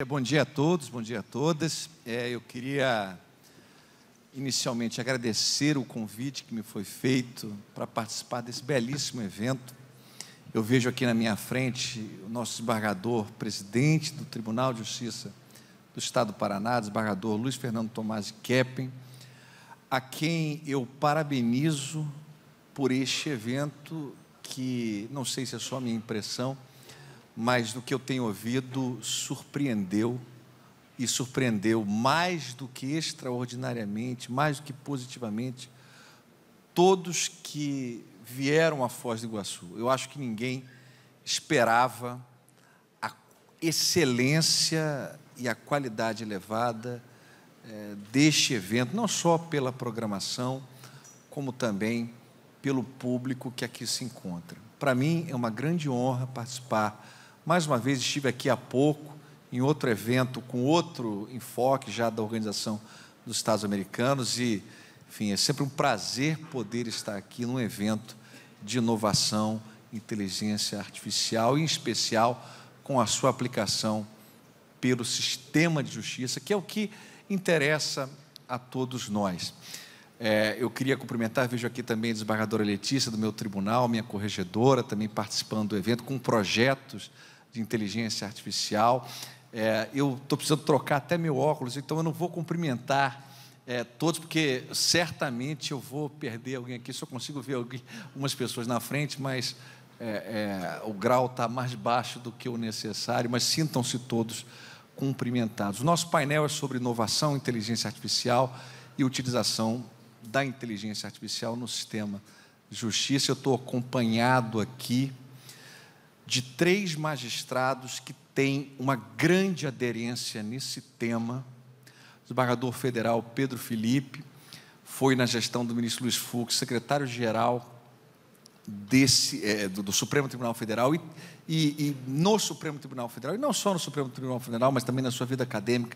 Bom dia a todos, bom dia a todas. Eu queria inicialmente agradecer o convite que me foi feito para participar desse belíssimo evento. Eu vejo aqui na minha frente o nosso desembargador, presidente do Tribunal de Justiça do Estado do Paraná, desembargador Luiz Fernando Tomás de Keppen, a quem eu parabenizo por este evento que, não sei se é só a minha impressão, mas do que eu tenho ouvido, surpreendeu mais do que extraordinariamente, mais do que positivamente, todos que vieram a Foz do Iguaçu. Eu acho que ninguém esperava a excelência e a qualidade elevada deste evento, não só pela programação, como também pelo público que aqui se encontra. Para mim, é uma grande honra participar. Mais uma vez, estive aqui há pouco, em outro evento, com outro enfoque já da Organização dos Estados Americanos, e, enfim, é sempre um prazer poder estar aqui num evento de inovação, inteligência artificial, em especial com a sua aplicação pelo sistema de justiça, que é o que interessa a todos nós. Eu queria cumprimentar, vejo aqui também a desembargadora Letícia, do meu tribunal, minha corregedora, também participando do evento, com projetos de inteligência artificial. Eu estou precisando trocar até meu óculos, então eu não vou cumprimentar todos, porque certamente eu vou perder alguém aqui, só consigo ver algumas pessoas na frente, mas o grau está mais baixo do que o necessário, mas sintam-se todos cumprimentados. O nosso painel é sobre inovação, inteligência artificial e utilização da inteligência artificial no sistema de justiça. Eu estou acompanhado aqui de 3 magistrados que têm uma grande aderência nesse tema. O desembargador federal Pedro Felipe foi, na gestão do ministro Luiz Fux, secretário-geral do Supremo Tribunal Federal e no Supremo Tribunal Federal, e não só no Supremo Tribunal Federal, mas também na sua vida acadêmica,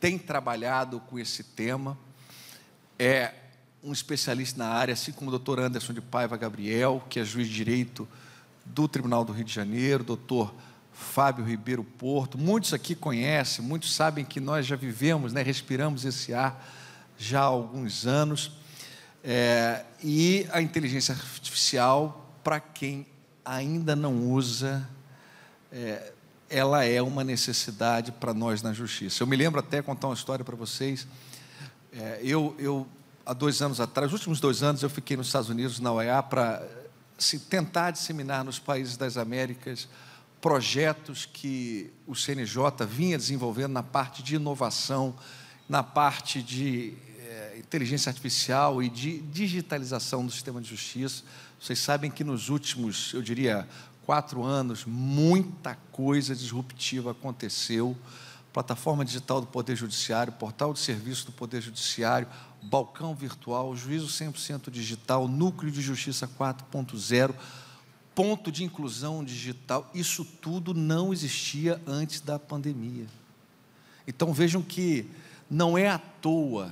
tem trabalhado com esse tema. É um especialista na área, assim como o doutor Anderson de Paiva Gabriel, que é juiz de direito do Tribunal do Rio de Janeiro, doutor Fábio Ribeiro Porto. Muitos aqui conhecem, muitos sabem que nós já vivemos, respiramos esse ar já há alguns anos. E a inteligência artificial, para quem ainda não usa, ela é uma necessidade para nós na justiça. Eu me lembro até, contar uma história para vocês. Há 2 anos atrás, os últimos 2 anos, eu fiquei nos Estados Unidos, na OEA, para tentar disseminar nos países das Américas projetos que o CNJ vinha desenvolvendo na parte de inovação, na parte de inteligência artificial e de digitalização do sistema de justiça. Vocês sabem que nos últimos, eu diria, 4 anos, muita coisa disruptiva aconteceu. Plataforma digital do Poder Judiciário, portal de serviço do Poder Judiciário, balcão virtual, juízo 100% digital, núcleo de justiça 4.0, ponto de inclusão digital. Isso tudo não existia antes da pandemia. Então vejam que não é à toa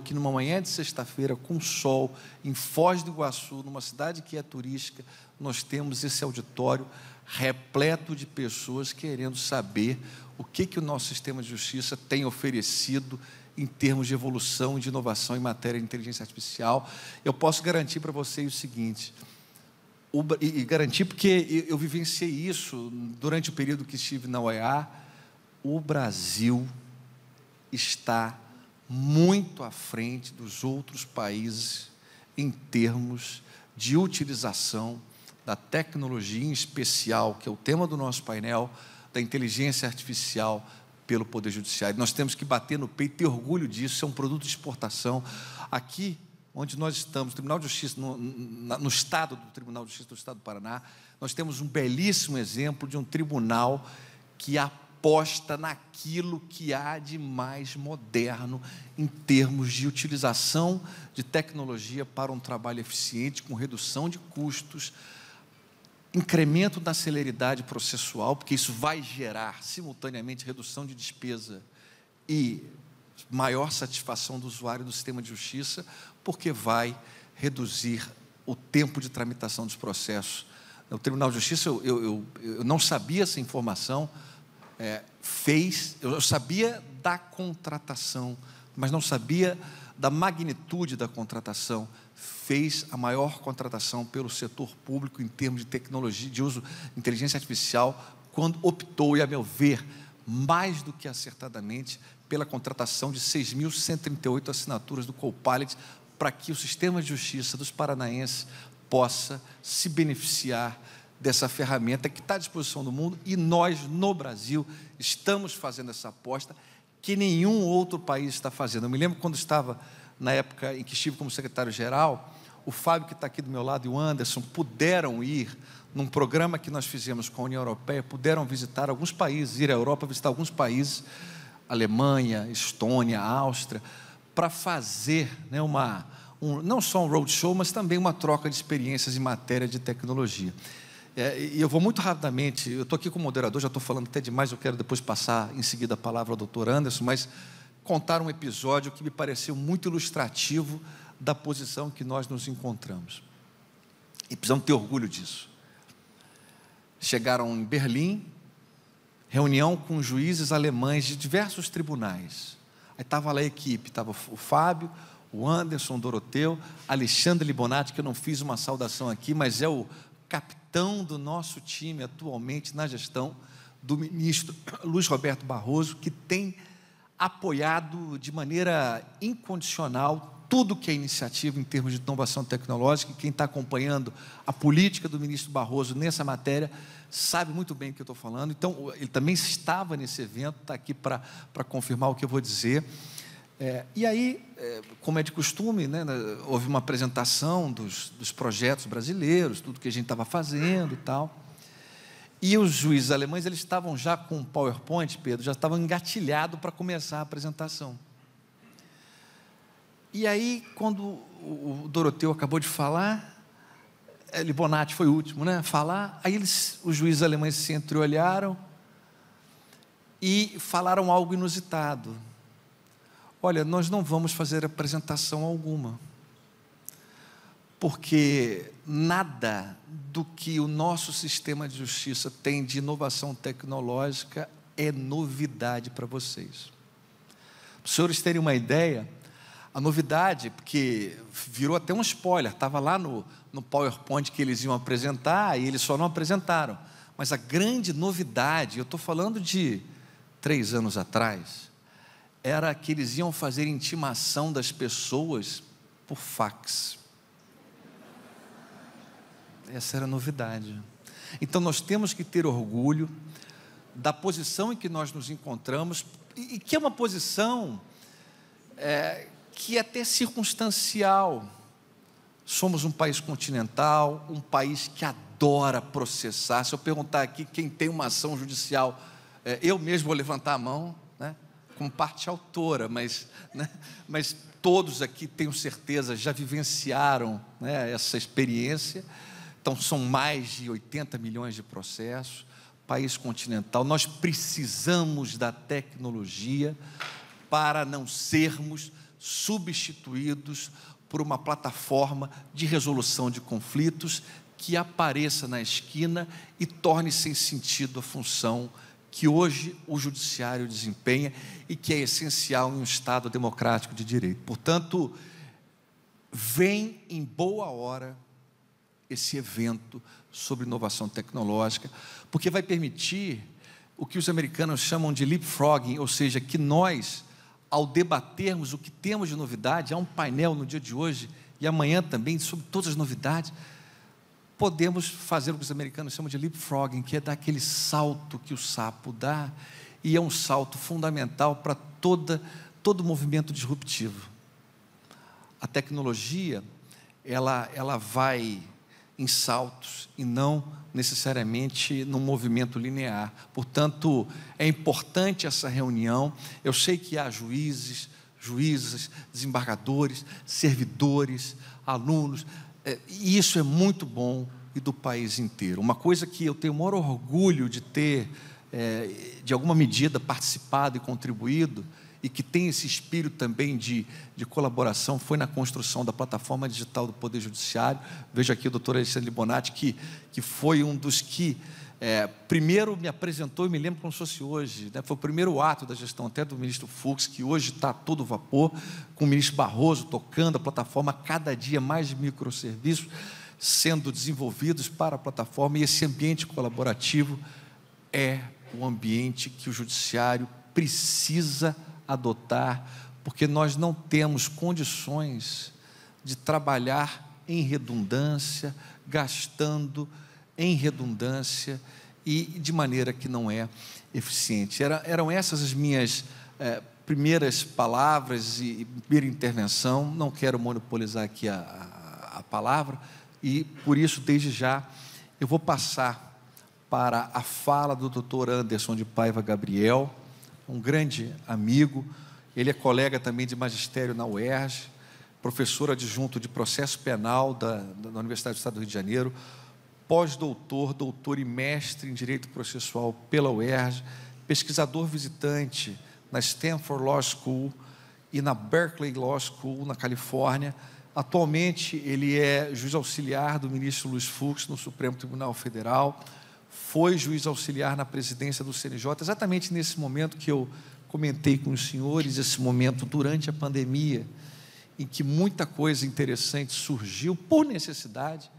que numa manhã de sexta-feira, com sol, em Foz do Iguaçu, numa cidade que é turística, nós temos esse auditório repleto de pessoas querendo saber o que o nosso sistema de justiça tem oferecido em termos de evolução e de inovação em matéria de inteligência artificial. Eu posso garantir para vocês o seguinte, e garantir porque eu vivenciei isso durante o período que estive na OEA, o Brasil está muito à frente dos outros países em termos de utilização da tecnologia, em especial, que é o tema do nosso painel, da inteligência artificial pelo Poder Judiciário. Nós temos que bater no peito e ter orgulho disso, é um produto de exportação. Aqui, onde nós estamos, no Tribunal de Justiça, no estado do Tribunal de Justiça do Estado do Paraná, nós temos um belíssimo exemplo de um tribunal que aposta naquilo que há de mais moderno em termos de utilização de tecnologia para um trabalho eficiente, com redução de custos, incremento da celeridade processual, porque isso vai gerar simultaneamente redução de despesa e maior satisfação do usuário do sistema de justiça, porque vai reduzir o tempo de tramitação dos processos. No Tribunal de Justiça, eu não sabia essa informação, eu sabia da contratação, mas não sabia da magnitude da contratação. Fez a maior contratação pelo setor público em termos de tecnologia, de uso de inteligência artificial, quando optou, e a meu ver, mais do que acertadamente, pela contratação de 6.138 assinaturas do Copilot, para que o sistema de justiça dos paranaenses possa se beneficiar dessa ferramenta que está à disposição do mundo, e nós, no Brasil, estamos fazendo essa aposta que nenhum outro país está fazendo. Eu me lembro quando estava, na época em que estive como secretário-geral, o Fábio, que está aqui do meu lado, e o Anderson, puderam ir num programa que nós fizemos com a União Europeia, puderam visitar alguns países, ir à Europa, visitar alguns países, Alemanha, Estônia, Áustria, para fazer, né, não só um roadshow, mas também uma troca de experiências em matéria de tecnologia. E eu vou muito rapidamente, eu estou aqui como moderador, já estou falando até demais, eu quero depois passar em seguida a palavra ao doutor Anderson, mas contar um episódio que me pareceu muito ilustrativo da posição que nós nos encontramos. E precisamos ter orgulho disso. Chegaram em Berlim, reunião com juízes alemães de diversos tribunais. Aí estava lá a equipe, estava o Fábio, o Anderson, o Doroteu, Alexandre Libonati, que eu não fiz uma saudação aqui, mas é o capitão do nosso time atualmente na gestão do ministro Luiz Roberto Barroso, que tem apoiado de maneira incondicional tudo que é iniciativa em termos de inovação tecnológica. E quem está acompanhando a política do ministro Barroso nessa matéria sabe muito bem o que eu estou falando. Então, ele também estava nesse evento, está aqui para confirmar o que eu vou dizer. E aí, como é de costume, né, houve uma apresentação dos projetos brasileiros, tudo que a gente estava fazendo e tal. E os juízes alemães, eles estavam já com o PowerPoint, Pedro, já estavam engatilhados para começar a apresentação. E aí, quando o Doroteu acabou de falar, Libonati foi o último, né, a falar, aí os juízes alemães se entreolharam e falaram algo inusitado. Olha, nós não vamos fazer apresentação alguma, porque nada do que o nosso sistema de justiça tem de inovação tecnológica é novidade para vocês. Para os senhores terem uma ideia, a novidade, porque virou até um spoiler, estava lá no PowerPoint que eles iam apresentar, e eles só não apresentaram, mas a grande novidade, eu estou falando de 3 anos atrás, era que eles iam fazer intimação das pessoas por fax. Essa era a novidade. Então nós temos que ter orgulho da posição em que nós nos encontramos, e que é uma posição que é até circunstancial. Somos um país continental, um país que adora processar. Se eu perguntar aqui quem tem uma ação judicial, eu mesmo vou levantar a mão, né, como parte autora, mas todos aqui, tenho certeza, já vivenciaram, né, essa experiência. Então, são mais de 80 milhões de processos, país continental. Nós precisamos da tecnologia para não sermos substituídos por uma plataforma de resolução de conflitos que apareça na esquina e torne sem sentido a função que hoje o judiciário desempenha e que é essencial em um Estado democrático de direito. Portanto, vem em boa hora esse evento sobre inovação tecnológica, porque vai permitir o que os americanos chamam de leapfrogging, ou seja, que nós, ao debatermos o que temos de novidade, há um painel no dia de hoje e amanhã também sobre todas as novidades, podemos fazer o que os americanos chamam de leapfrogging, que é dar aquele salto que o sapo dá, e é um salto fundamental para todo movimento disruptivo. A tecnologia, ela vai em saltos e não necessariamente num movimento linear. Portanto, é importante essa reunião. Eu sei que há juízes, desembargadores, servidores, alunos, e isso é muito bom, e do país inteiro. Uma coisa que eu tenho o maior orgulho de ter, de alguma medida, participado e contribuído, e que tem esse espírito também de colaboração, foi na construção da plataforma digital do Poder Judiciário. Vejo aqui o doutor Alexandre Libonati, que foi um dos que primeiro me apresentou, e me lembro como se fosse hoje, né? Foi o primeiro ato da gestão até do ministro Fux, que hoje está a todo vapor, com o ministro Barroso tocando a plataforma, cada dia mais microserviços sendo desenvolvidos para a plataforma, e esse ambiente colaborativo é o ambiente que o judiciário precisa adotar, porque nós não temos condições de trabalhar em redundância, gastando em redundância e de maneira que não é eficiente. Eram essas as minhas primeiras palavras e primeira intervenção. Não quero monopolizar aqui a palavra e, por isso, desde já, eu vou passar para a fala do Dr. Anderson de Paiva Gabriel, um grande amigo. Ele é colega também de magistério na UERJ, professor adjunto de processo penal da Universidade do Estado do Rio de Janeiro, pós-doutor, doutor e mestre em Direito Processual pela UERJ, pesquisador visitante na Stanford Law School e na Berkeley Law School, na Califórnia. Atualmente, ele é juiz auxiliar do ministro Luiz Fux no Supremo Tribunal Federal, foi juiz auxiliar na presidência do CNJ, exatamente nesse momento que eu comentei com os senhores, esse momento durante a pandemia, em que muita coisa interessante surgiu por necessidade.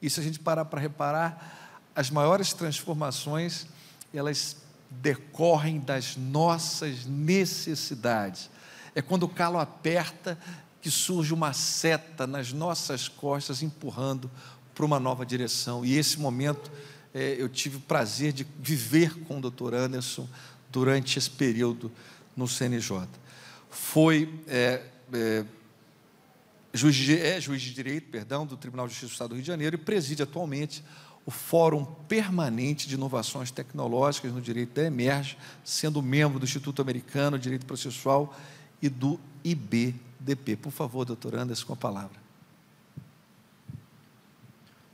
E se a gente parar para reparar, as maiores transformações, elas decorrem das nossas necessidades. É quando o calo aperta que surge uma seta nas nossas costas, empurrando para uma nova direção. E esse momento, eu tive o prazer de viver com o Dr. Anderson durante esse período no CNJ. Foi juiz de Direito, do Tribunal de Justiça do Estado do Rio de Janeiro, e preside atualmente o Fórum Permanente de Inovações Tecnológicas no Direito da Emerge, sendo membro do Instituto Americano de Direito Processual e do IBDP. Por favor, doutor Anderson, com a palavra.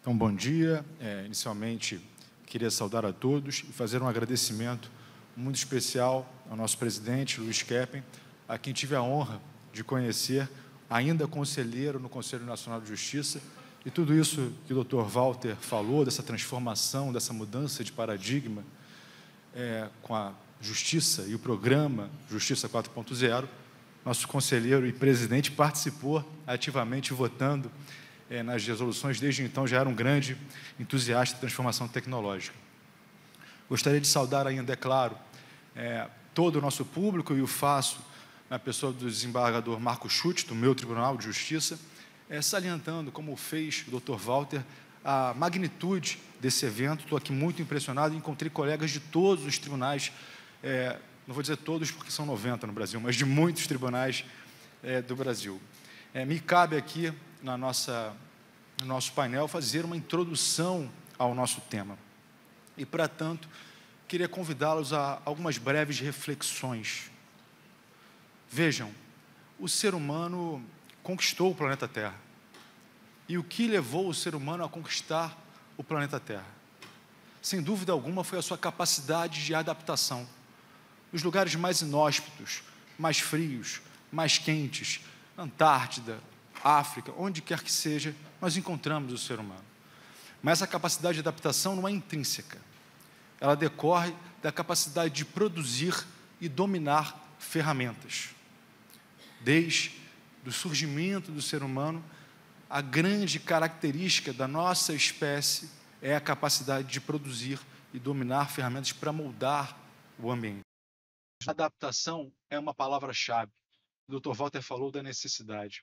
Então, bom dia. Inicialmente, queria saudar a todos e fazer um agradecimento muito especial ao nosso presidente, Luiz Keppen, a quem tive a honra de conhecer, ainda conselheiro no Conselho Nacional de Justiça, e tudo isso que o Dr. Walter falou, dessa transformação, dessa mudança de paradigma com a Justiça e o programa Justiça 4.0, nosso conselheiro e presidente participou ativamente votando nas resoluções, desde então já era um grande entusiasta de transformação tecnológica. Gostaria de saudar ainda, é claro, todo o nosso público, e o faço na pessoa do desembargador Marco Schutt, do meu Tribunal de Justiça, salientando, como fez o Dr. Walter, a magnitude desse evento. Estou aqui muito impressionado, encontrei colegas de todos os tribunais, não vou dizer todos porque são 90 no Brasil, mas de muitos tribunais do Brasil. Me cabe aqui, no nosso painel, fazer uma introdução ao nosso tema. E, para tanto, queria convidá-los a algumas breves reflexões. Vejam, o ser humano conquistou o planeta Terra. E o que levou o ser humano a conquistar o planeta Terra? Sem dúvida alguma, foi a sua capacidade de adaptação. Os lugares mais inóspitos, mais frios, mais quentes, Antártida, África, onde quer que seja, nós encontramos o ser humano. Mas essa capacidade de adaptação não é intrínseca. Ela decorre da capacidade de produzir e dominar ferramentas. Desde o surgimento do ser humano, a grande característica da nossa espécie é a capacidade de produzir e dominar ferramentas para moldar o ambiente. Adaptação é uma palavra-chave. O Dr. Walter falou da necessidade.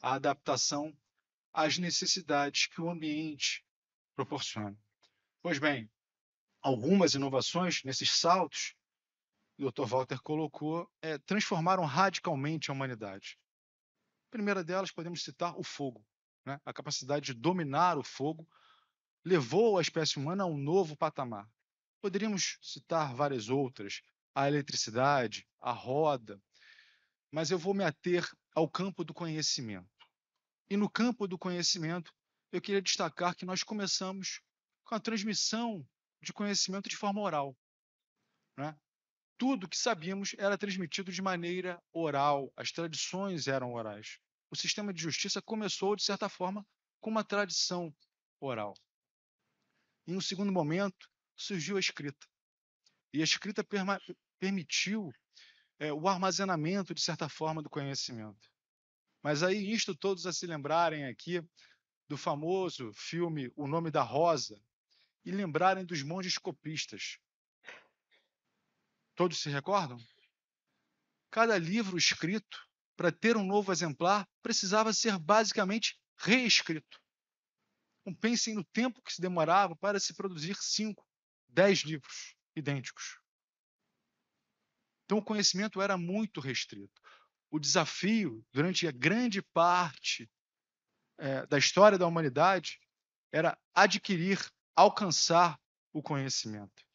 A adaptação às necessidades que o ambiente proporciona. Pois bem, algumas inovações nesses saltos, o Dr. Walter colocou, transformaram radicalmente a humanidade. A primeira delas, podemos citar o fogo. A capacidade de dominar o fogo levou a espécie humana a um novo patamar. Poderíamos citar várias outras, a eletricidade, a roda, mas eu vou me ater ao campo do conhecimento. E no campo do conhecimento, eu queria destacar que nós começamos com a transmissão de conhecimento de forma oral. Tudo que sabíamos era transmitido de maneira oral, as tradições eram orais. O sistema de justiça começou, de certa forma, com uma tradição oral. Em um segundo momento, surgiu a escrita. E a escrita permitiu o armazenamento, de certa forma, do conhecimento. Mas aí insto todos a se lembrarem aqui do famoso filme O Nome da Rosa e lembrarem dos monges copistas. Todos se recordam? Cada livro escrito, para ter um novo exemplar, precisava ser basicamente reescrito. Então, pensem no tempo que se demorava para se produzir 5, 10 livros idênticos. Então, o conhecimento era muito restrito. O desafio, durante a grande parte da história da humanidade, era adquirir, alcançar o conhecimento.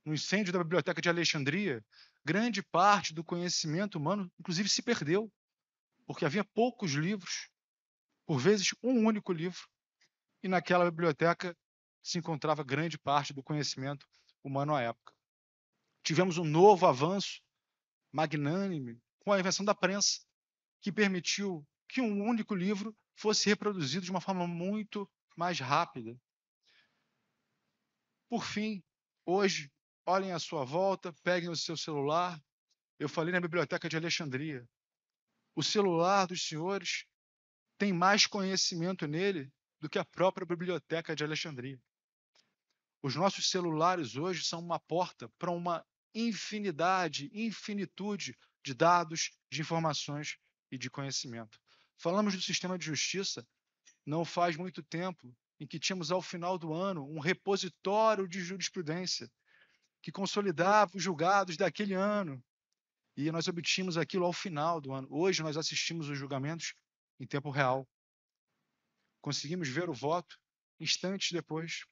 No incêndio da Biblioteca de Alexandria, grande parte do conhecimento humano, inclusive, se perdeu, porque havia poucos livros, por vezes um único livro, e naquela biblioteca se encontrava grande parte do conhecimento humano à época. Tivemos um novo avanço magnânime com a invenção da prensa, que permitiu que um único livro fosse reproduzido de uma forma muito mais rápida. Por fim, hoje, olhem à sua volta, peguem o seu celular. Eu falei na Biblioteca de Alexandria. O celular dos senhores tem mais conhecimento nele do que a própria Biblioteca de Alexandria. Os nossos celulares hoje são uma porta para uma infinitude de dados, de informações e de conhecimento. Falamos do sistema de justiça não faz muito tempo, em que tínhamos ao final do ano um repositório de jurisprudência que consolidava os julgados daquele ano, e nós obtínhamos aquilo ao final do ano. Hoje nós assistimos os julgamentos em tempo real. Conseguimos ver o voto instantes depois.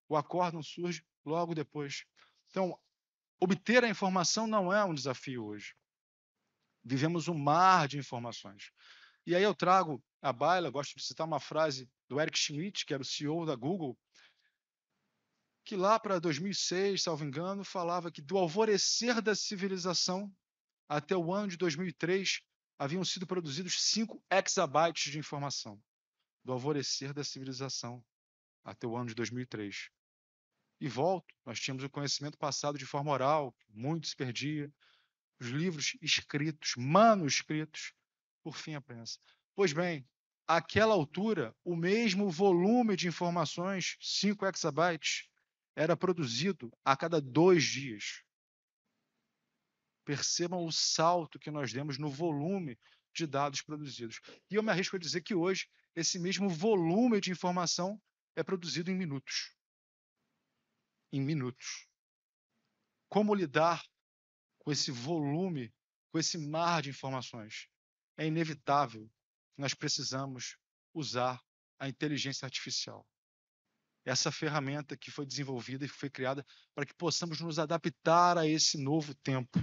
O acórdão surge logo depois. Então, obter a informação não é um desafio hoje. Vivemos um mar de informações. E aí eu trago à baila, gosto de citar uma frase do Eric Schmidt, que era o CEO da Google, que lá para 2006, salvo engano, falava que do alvorecer da civilização até o ano de 2003 haviam sido produzidos 5 exabytes de informação. Do alvorecer da civilização até o ano de 2003. E volto, nós tínhamos o conhecimento passado de forma oral, muito se perdia, os livros escritos, manuscritos, por fim a prensa. Pois bem, àquela altura, o mesmo volume de informações, 5 exabytes, era produzido a cada 2 dias. Percebam o salto que nós demos no volume de dados produzidos. E eu me arrisco a dizer que hoje, esse mesmo volume de informação é produzido em minutos. Em minutos. Como lidar com esse volume, com esse mar de informações? É inevitável que nós precisamos usar a inteligência artificial. Essa ferramenta que foi desenvolvida e foi criada para que possamos nos adaptar a esse novo tempo,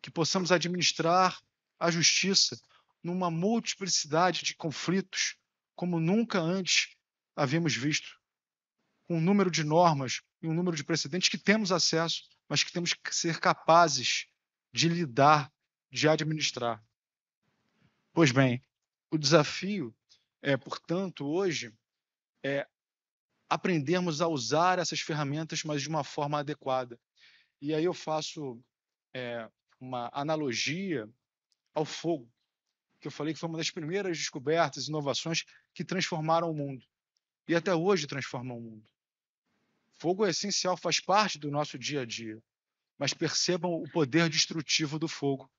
que possamos administrar a justiça numa multiplicidade de conflitos como nunca antes havíamos visto, com um número de normas e um número de precedentes que temos acesso, mas que temos que ser capazes de lidar, de administrar. Pois bem, o desafio portanto, hoje, aprendermos a usar essas ferramentas, mas de uma forma adequada. E aí eu faço uma analogia ao fogo, que eu falei que foi uma das primeiras descobertas, inovações que transformaram o mundo. E até hoje transformam o mundo. Fogo é essencial, faz parte do nosso dia a dia. Mas percebam o poder destrutivo do fogo.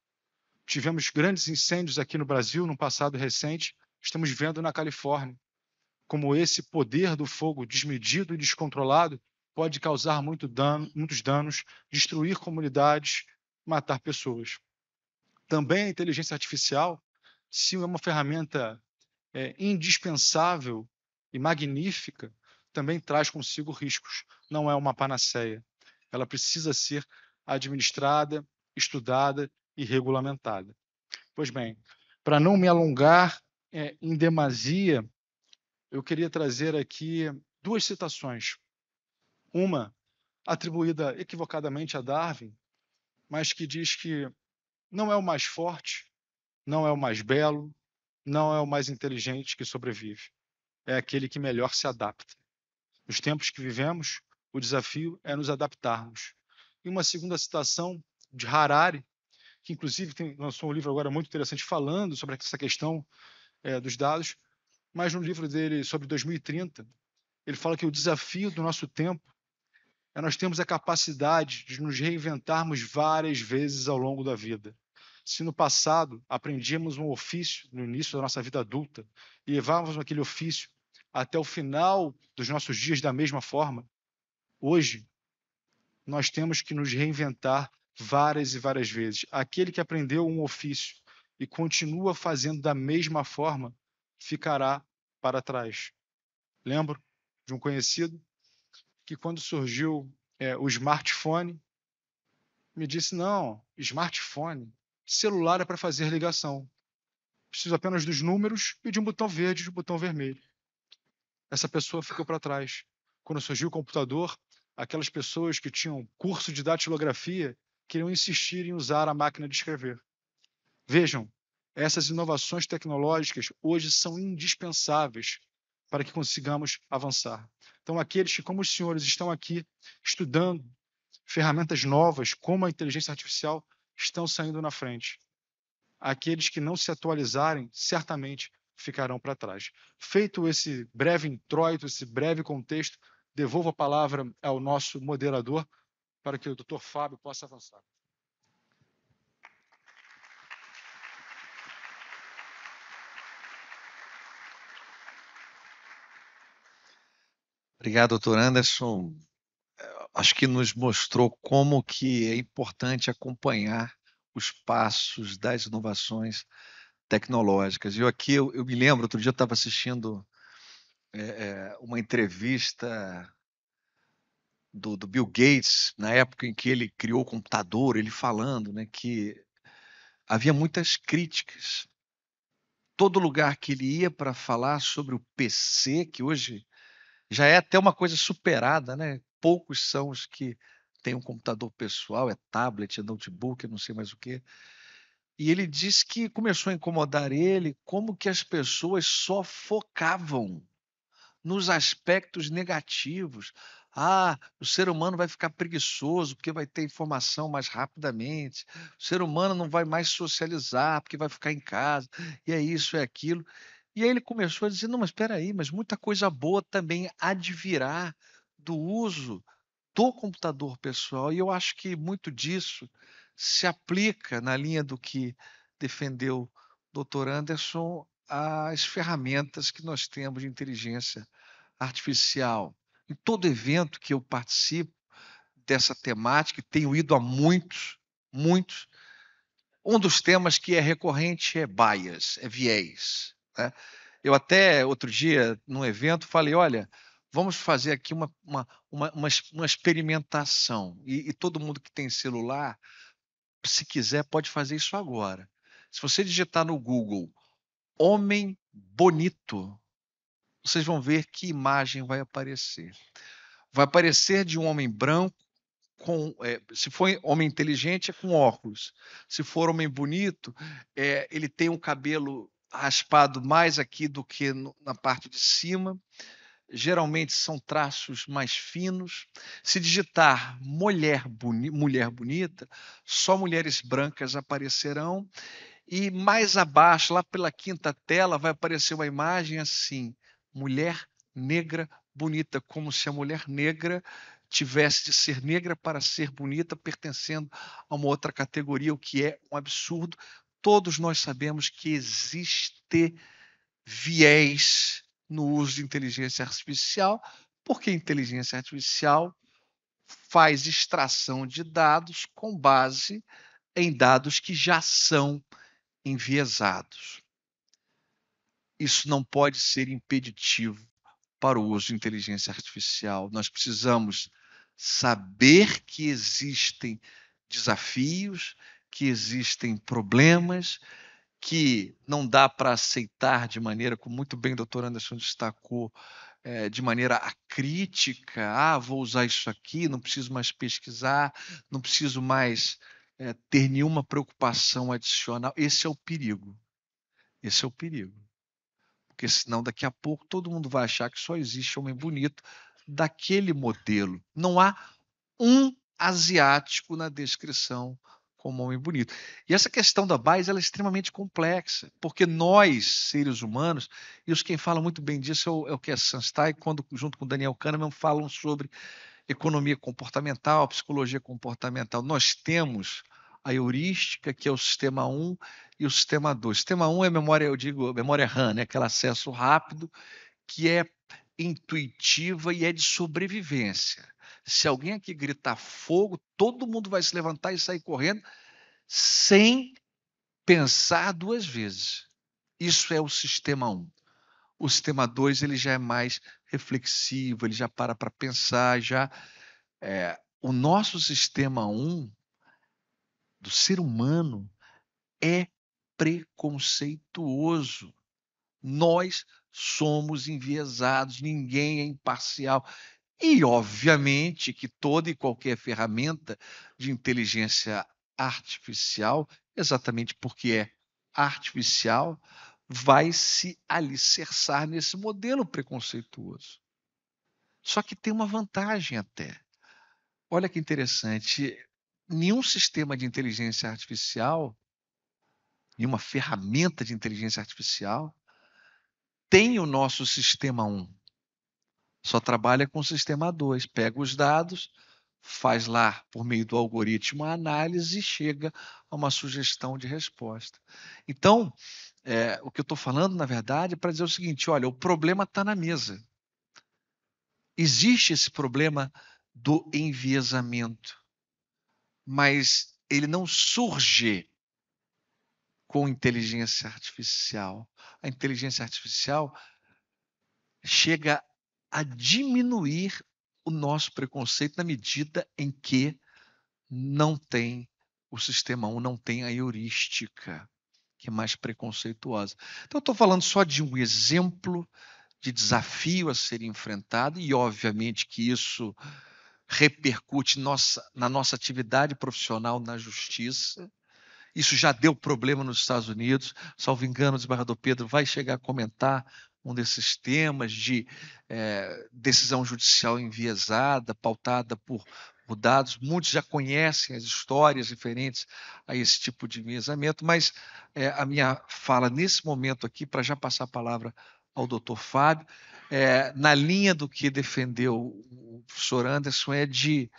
Tivemos grandes incêndios aqui no Brasil, no passado recente. Estamos vendo na Califórnia como esse poder do fogo desmedido e descontrolado pode causar muitos danos, destruir comunidades, matar pessoas. Também a inteligência artificial, se é uma ferramenta indispensável e magnífica, também traz consigo riscos. Não é uma panaceia. Ela precisa ser administrada, estudada e regulamentada. Pois bem, para não me alongar em demasia, eu queria trazer aqui 2 citações. Uma atribuída equivocadamente a Darwin, mas que diz que não é o mais forte, não é o mais belo, não é o mais inteligente que sobrevive. É aquele que melhor se adapta. Nos tempos que vivemos, o desafio é nos adaptarmos. E uma segunda citação de Harari, que inclusive lançou um livro agora muito interessante falando sobre essa questão dos dados, mas no livro dele sobre 2030, ele fala que o desafio do nosso tempo é nós termos a capacidade de nos reinventarmos várias vezes ao longo da vida. Se no passado aprendíamos um ofício no início da nossa vida adulta e levávamos aquele ofício até o final dos nossos dias da mesma forma, hoje nós temos que nos reinventar várias e várias vezes. Aquele que aprendeu um ofício e continua fazendo da mesma forma, ficará para trás. Lembro de um conhecido que, quando surgiu o smartphone, me disse: não, smartphone, celular é para fazer ligação. Preciso apenas dos números e de um botão verde e de um botão vermelho. Essa pessoa ficou para trás. Quando surgiu o computador, aquelas pessoas que tinham curso de datilografia queriam insistir em usar a máquina de escrever. Vejam, essas inovações tecnológicas hoje são indispensáveis para que consigamos avançar. Então, aqueles que, como os senhores, estão aqui estudando ferramentas novas, como a inteligência artificial, estão saindo na frente. Aqueles que não se atualizarem, certamente ficarão para trás. Feito esse breve introito, esse breve contexto, devolvo a palavra ao nosso moderador para que o Dr. Fábio possa avançar. Obrigado, doutor Anderson. Acho que nos mostrou como que é importante acompanhar os passos das inovações tecnológicas. Eu me lembro, outro dia eu estava assistindo uma entrevista do Bill Gates, na época em que ele criou o computador, ele falando, né, que havia muitas críticas. Todo lugar que ele ia para falar sobre o PC, que hoje já é até uma coisa superada, né? Poucos são os que têm um computador pessoal, é tablet, é notebook, eu não sei mais o quê. E ele disse que começou a incomodar ele como que as pessoas só focavam nos aspectos negativos. Ah, o ser humano vai ficar preguiçoso porque vai ter informação mais rapidamente. O ser humano não vai mais socializar porque vai ficar em casa. E é isso, é aquilo. E aí ele começou a dizer: não, mas espera aí, mas muita coisa boa também advirá do uso do computador pessoal. E eu acho que muito disso se aplica na linha do que defendeu o Dr. Anderson às ferramentas que nós temos de inteligência artificial. Em todo evento que eu participo dessa temática, e tenho ido a muitos, muitos, um dos temas que é recorrente é bias, é viés, né? Eu até, outro dia, num evento, falei: olha, vamos fazer aqui uma experimentação. E todo mundo que tem celular, se quiser, pode fazer isso agora. Se você digitar no Google homem bonito, vocês vão ver que imagem vai aparecer. Vai aparecer de um homem branco, se for homem inteligente, é com óculos. Se for homem bonito, ele tem um cabelo raspado mais aqui do que na parte de cima. Geralmente são traços mais finos. Se digitar mulher bonita, só mulheres brancas aparecerão. E mais abaixo, lá pela quinta tela, vai aparecer uma imagem assim: mulher negra bonita, como se a mulher negra tivesse de ser negra para ser bonita, pertencendo a uma outra categoria, o que é um absurdo. Todos nós sabemos que existe viés no uso de inteligência artificial, porque a inteligência artificial faz extração de dados com base em dados que já são enviesados. Isso não pode ser impeditivo para o uso de inteligência artificial. Nós precisamos saber que existem desafios, que existem problemas, que não dá para aceitar de maneira, como muito bem o doutor Anderson destacou, de maneira acrítica. Ah, vou usar isso aqui, não preciso mais pesquisar, não preciso mais ter nenhuma preocupação adicional. Esse é o perigo. Esse é o perigo. Porque senão daqui a pouco todo mundo vai achar que só existe homem bonito daquele modelo. Não há um asiático na descrição como homem bonito. E essa questão da bias ela é extremamente complexa, porque nós, seres humanos, e os quem falam muito bem disso é o Cass Sunstein, quando, junto com o Daniel Kahneman, falam sobre economia comportamental, psicologia comportamental. Nós temos a heurística, que é o sistema 1, e o sistema 2. O sistema 1 é memória, eu digo, memória RAM, né? Aquele acesso rápido, que é intuitiva e é de sobrevivência. Se alguém aqui gritar fogo, todo mundo vai se levantar e sair correndo sem pensar duas vezes. Isso é o sistema 1. O sistema 2 ele já é mais reflexivo, ele já para pensar, já o nosso sistema 1 do ser humano é preconceituoso. Nós somos enviesados, ninguém é imparcial. E, obviamente, que toda e qualquer ferramenta de inteligência artificial, exatamente porque é artificial, vai se alicerçar nesse modelo preconceituoso. Só que tem uma vantagem até. Olha que interessante, nenhum sistema de inteligência artificial, nenhuma ferramenta de inteligência artificial tem o nosso sistema 1. Só trabalha com o sistema 2. Pega os dados, faz lá, por meio do algoritmo, a análise e chega a uma sugestão de resposta. Então, o que eu estou falando, na verdade, é para dizer o seguinte: olha, o problema está na mesa. Existe esse problema do enviesamento, mas ele não surge com inteligência artificial. A inteligência artificial chega a diminuir o nosso preconceito na medida em que não tem o sistema 1, não tem a heurística, que é mais preconceituosa. Então, eu estou falando só de um exemplo de desafio a ser enfrentado e, obviamente, que isso repercute na nossa atividade profissional na justiça. Isso já deu problema nos Estados Unidos. Salvo engano, o desembargador Pedro vai chegar a comentar um desses temas de decisão judicial enviesada, pautada por dados. Muitos já conhecem as histórias referentes a esse tipo de enviesamento, mas a minha fala nesse momento aqui, para já passar a palavra ao doutor Fábio, na linha do que defendeu o professor Anderson, é de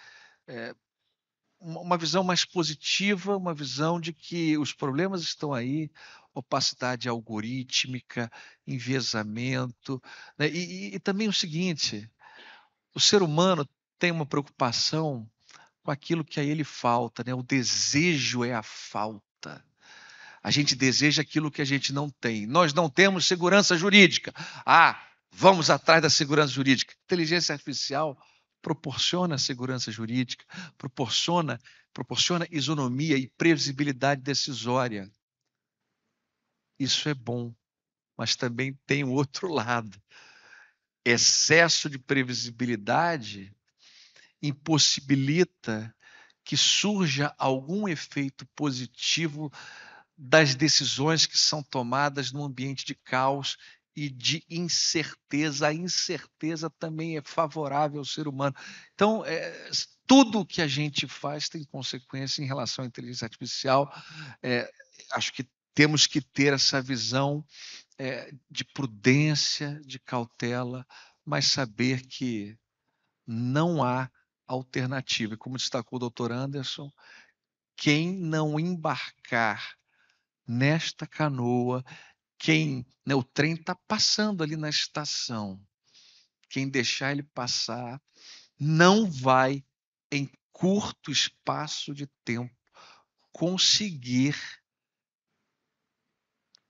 uma visão mais positiva, uma visão de que os problemas estão aí, opacidade algorítmica, enviesamento, né? E também o seguinte, o ser humano tem uma preocupação com aquilo que a ele falta, né? O desejo é a falta. A gente deseja aquilo que a gente não tem. Nós não temos segurança jurídica. Vamos atrás da segurança jurídica. Inteligência artificial proporciona segurança jurídica, proporciona isonomia e previsibilidade decisória. Isso é bom, mas também tem o outro lado. Excesso de previsibilidade impossibilita que surja algum efeito positivo das decisões que são tomadas num ambiente de caos e de incerteza. A incerteza também é favorável ao ser humano. Então, tudo o que a gente faz tem consequência em relação à inteligência artificial. Acho que temos que ter essa visão de prudência, de cautela, mas saber que não há alternativa. Como destacou o doutor Anderson, quem não embarcar nesta canoa, o trem está passando ali na estação, quem deixar ele passar não vai, em curto espaço de tempo, conseguir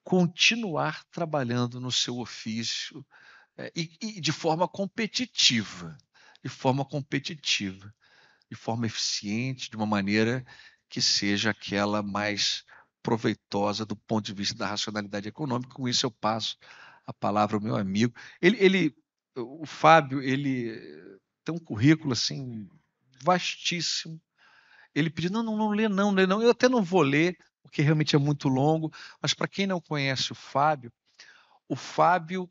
continuar trabalhando no seu ofício e de forma competitiva, de forma eficiente, de uma maneira que seja aquela mais proveitosa do ponto de vista da racionalidade econômica. Com isso eu passo a palavra ao meu amigo. O Fábio, ele tem um currículo assim vastíssimo. Ele pediu, não lê não. Eu até não vou ler, porque realmente é muito longo, mas para quem não conhece o Fábio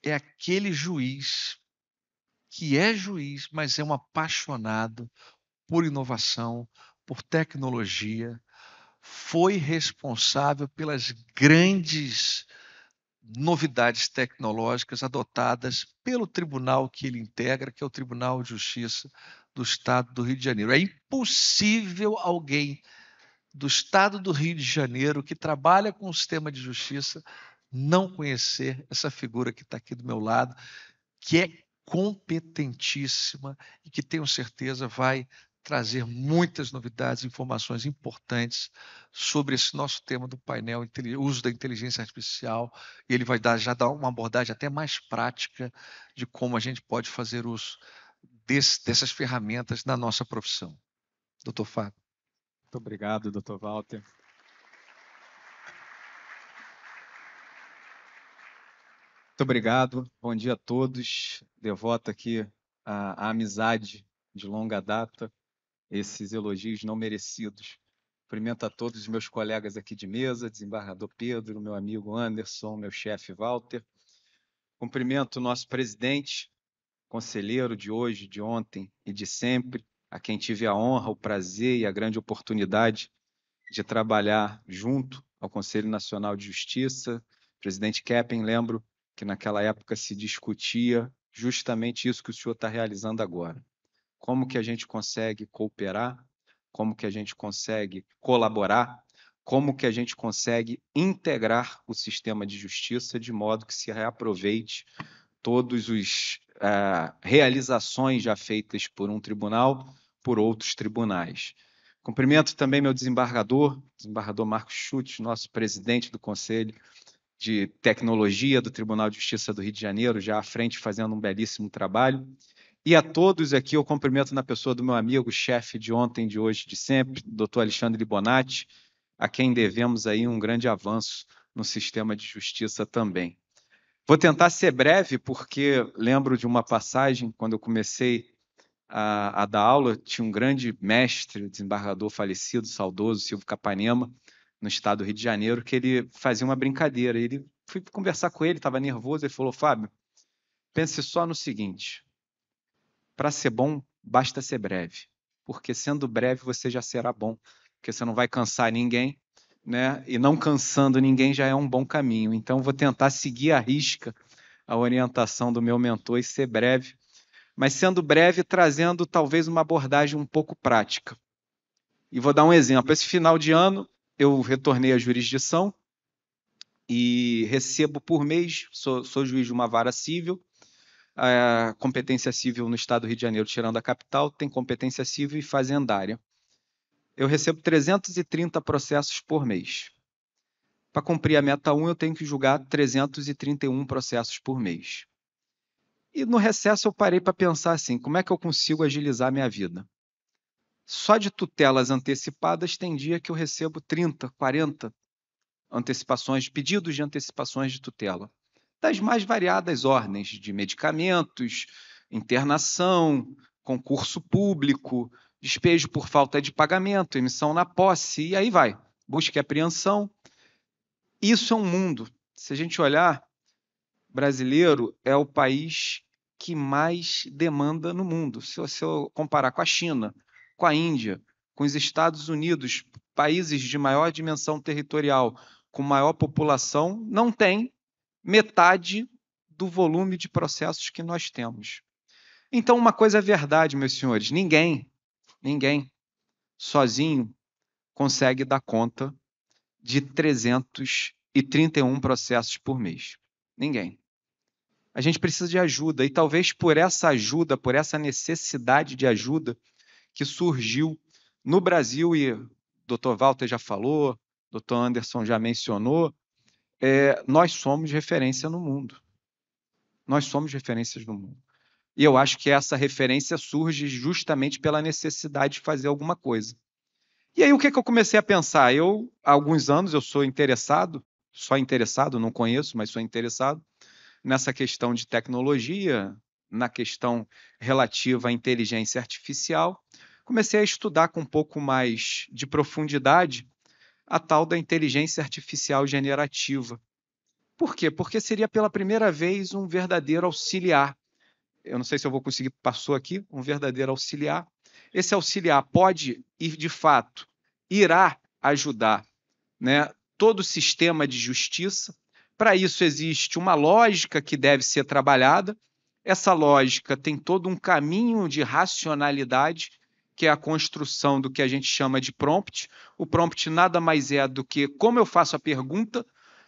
é aquele juiz que é juiz, mas é um apaixonado por inovação, por tecnologia, foi responsável pelas grandes novidades tecnológicas adotadas pelo tribunal que ele integra, que é o Tribunal de Justiça do Estado do Rio de Janeiro. É impossível alguém do Estado do Rio de Janeiro que trabalha com o sistema de justiça não conhecer essa figura que está aqui do meu lado, que é competentíssima e que tenho certeza vai trazer muitas novidades, informações importantes sobre esse nosso tema do painel, uso da inteligência artificial, e ele vai já dar uma abordagem até mais prática de como a gente pode fazer uso dessas ferramentas na nossa profissão. Doutor Fábio. Muito obrigado, doutor Walter. Muito obrigado, bom dia a todos. Devoto aqui à amizade de longa data, esses elogios não merecidos. Cumprimento a todos os meus colegas aqui de mesa, desembargador Pedro, meu amigo Anderson, meu chefe Walter. Cumprimento o nosso presidente, conselheiro de hoje, de ontem e de sempre, a quem tive a honra, o prazer e a grande oportunidade de trabalhar junto ao Conselho Nacional de Justiça. Presidente Keppen, lembro que naquela época se discutia justamente isso que o senhor está realizando agora. Como que a gente consegue cooperar, como que a gente consegue colaborar, como que a gente consegue integrar o sistema de justiça de modo que se reaproveite todas as realizações já feitas por um tribunal, por outros tribunais. Cumprimento também meu desembargador Marcos Schutz, nosso presidente do Conselho de Tecnologia do Tribunal de Justiça do Rio de Janeiro, já à frente fazendo um belíssimo trabalho. E a todos aqui eu cumprimento na pessoa do meu amigo, chefe de ontem, de hoje, de sempre, doutor Alexandre Bonatti, a quem devemos aí um grande avanço no sistema de justiça também. Vou tentar ser breve, porque lembro de uma passagem, quando eu comecei a dar aula, tinha um grande mestre, desembargador falecido, saudoso, Silvio Capanema, no estado do Rio de Janeiro, que ele fazia uma brincadeira. Fui conversar com ele, estava nervoso, ele falou: Fábio, pense só no seguinte, para ser bom, basta ser breve, porque sendo breve você já será bom, porque você não vai cansar ninguém, né? E não cansando ninguém já é um bom caminho. Então, vou tentar seguir à risca a orientação do meu mentor e ser breve, mas sendo breve, trazendo talvez uma abordagem um pouco prática. E vou dar um exemplo. Esse final de ano, eu retornei à jurisdição e recebo por mês, sou juiz de uma vara civil, a competência civil no estado do Rio de Janeiro, tirando a capital, tem competência civil e fazendária. Eu recebo 330 processos por mês. Para cumprir a meta 1, eu tenho que julgar 331 processos por mês. E no recesso eu parei para pensar assim, como é que eu consigo agilizar a minha vida? Só de tutelas antecipadas tem dia que eu recebo 30, 40 antecipações, pedidos de antecipações de tutela, das mais variadas ordens, de medicamentos, internação, concurso público, despejo por falta de pagamento, emissão na posse, e aí vai, busca e apreensão. Isso é um mundo. Se a gente olhar, brasileiro é o país que mais demanda no mundo. Se eu comparar com a China, com a Índia, com os Estados Unidos, países de maior dimensão territorial, com maior população, não tem metade do volume de processos que nós temos. Então, uma coisa é verdade, meus senhores, ninguém sozinho consegue dar conta de 331 processos por mês. Ninguém. A gente precisa de ajuda, e talvez por essa ajuda, por essa necessidade de ajuda que surgiu no Brasil, e o doutor Walter já falou, o doutor Anderson já mencionou, nós somos referência no mundo. Nós somos referências no mundo. E eu acho que essa referência surge justamente pela necessidade de fazer alguma coisa. E aí o que eu comecei a pensar? Há alguns anos, eu sou interessado, não conheço, mas sou interessado, nessa questão de tecnologia, na questão relativa à inteligência artificial. Comecei a estudar com um pouco mais de profundidade a tal da inteligência artificial generativa. Por quê? Porque seria pela primeira vez um verdadeiro auxiliar. eu não sei se eu vou conseguir, passou aqui, um verdadeiro auxiliar. Esse auxiliar pode ir, de fato, irá ajudar, né, todo o sistema de justiça. Para isso existe uma lógica que deve ser trabalhada. Essa lógica tem todo um caminho de racionalidade, que é a construção do que a gente chama de prompt. O prompt nada mais é do que como eu faço a pergunta,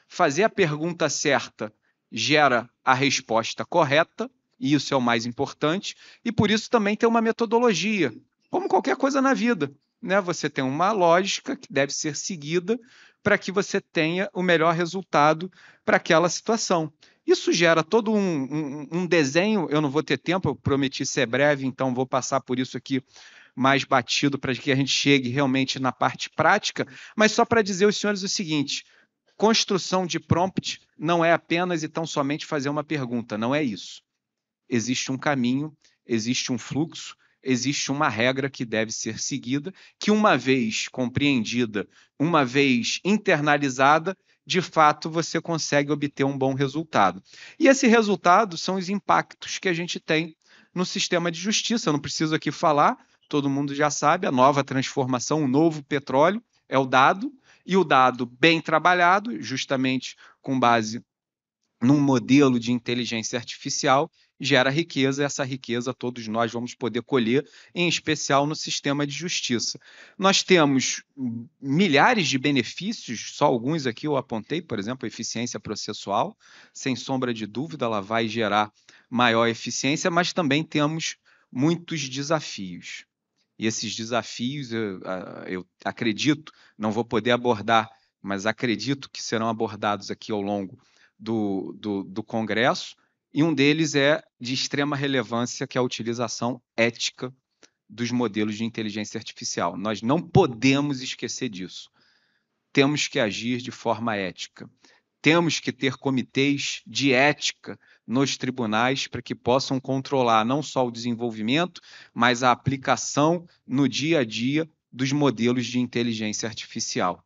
fazer a pergunta certa gera a resposta correta, e isso é o mais importante, e por isso também tem uma metodologia, como qualquer coisa na vida, né? Você tem uma lógica que deve ser seguida para que você tenha o melhor resultado para aquela situação. Isso gera todo um desenho, eu não vou ter tempo, eu prometi ser breve, então vou passar por isso aqui mais batido para que a gente chegue realmente na parte prática, mas só para dizer aos senhores o seguinte: construção de prompt não é apenas e tão somente fazer uma pergunta, não é isso. Existe um caminho, existe um fluxo, existe uma regra que deve ser seguida, que uma vez compreendida, uma vez internalizada, de fato você consegue obter um bom resultado. E esse resultado são os impactos que a gente tem no sistema de justiça. Eu não preciso aqui falar, todo mundo já sabe, a nova transformação, o novo petróleo é o dado, e o dado bem trabalhado, justamente com base num modelo de inteligência artificial, gera riqueza, e essa riqueza todos nós vamos poder colher, em especial no sistema de justiça. Nós temos milhares de benefícios, só alguns aqui eu apontei, por exemplo, a eficiência processual, sem sombra de dúvida, ela vai gerar maior eficiência, mas também temos muitos desafios. E esses desafios, eu acredito, não vou poder abordar, mas acredito que serão abordados aqui ao longo do Congresso, e um deles é de extrema relevância, que é a utilização ética dos modelos de inteligência artificial. Nós não podemos esquecer disso. Temos que agir de forma ética. Temos que ter comitês de ética nos tribunais para que possam controlar não só o desenvolvimento, mas a aplicação no dia a dia dos modelos de inteligência artificial.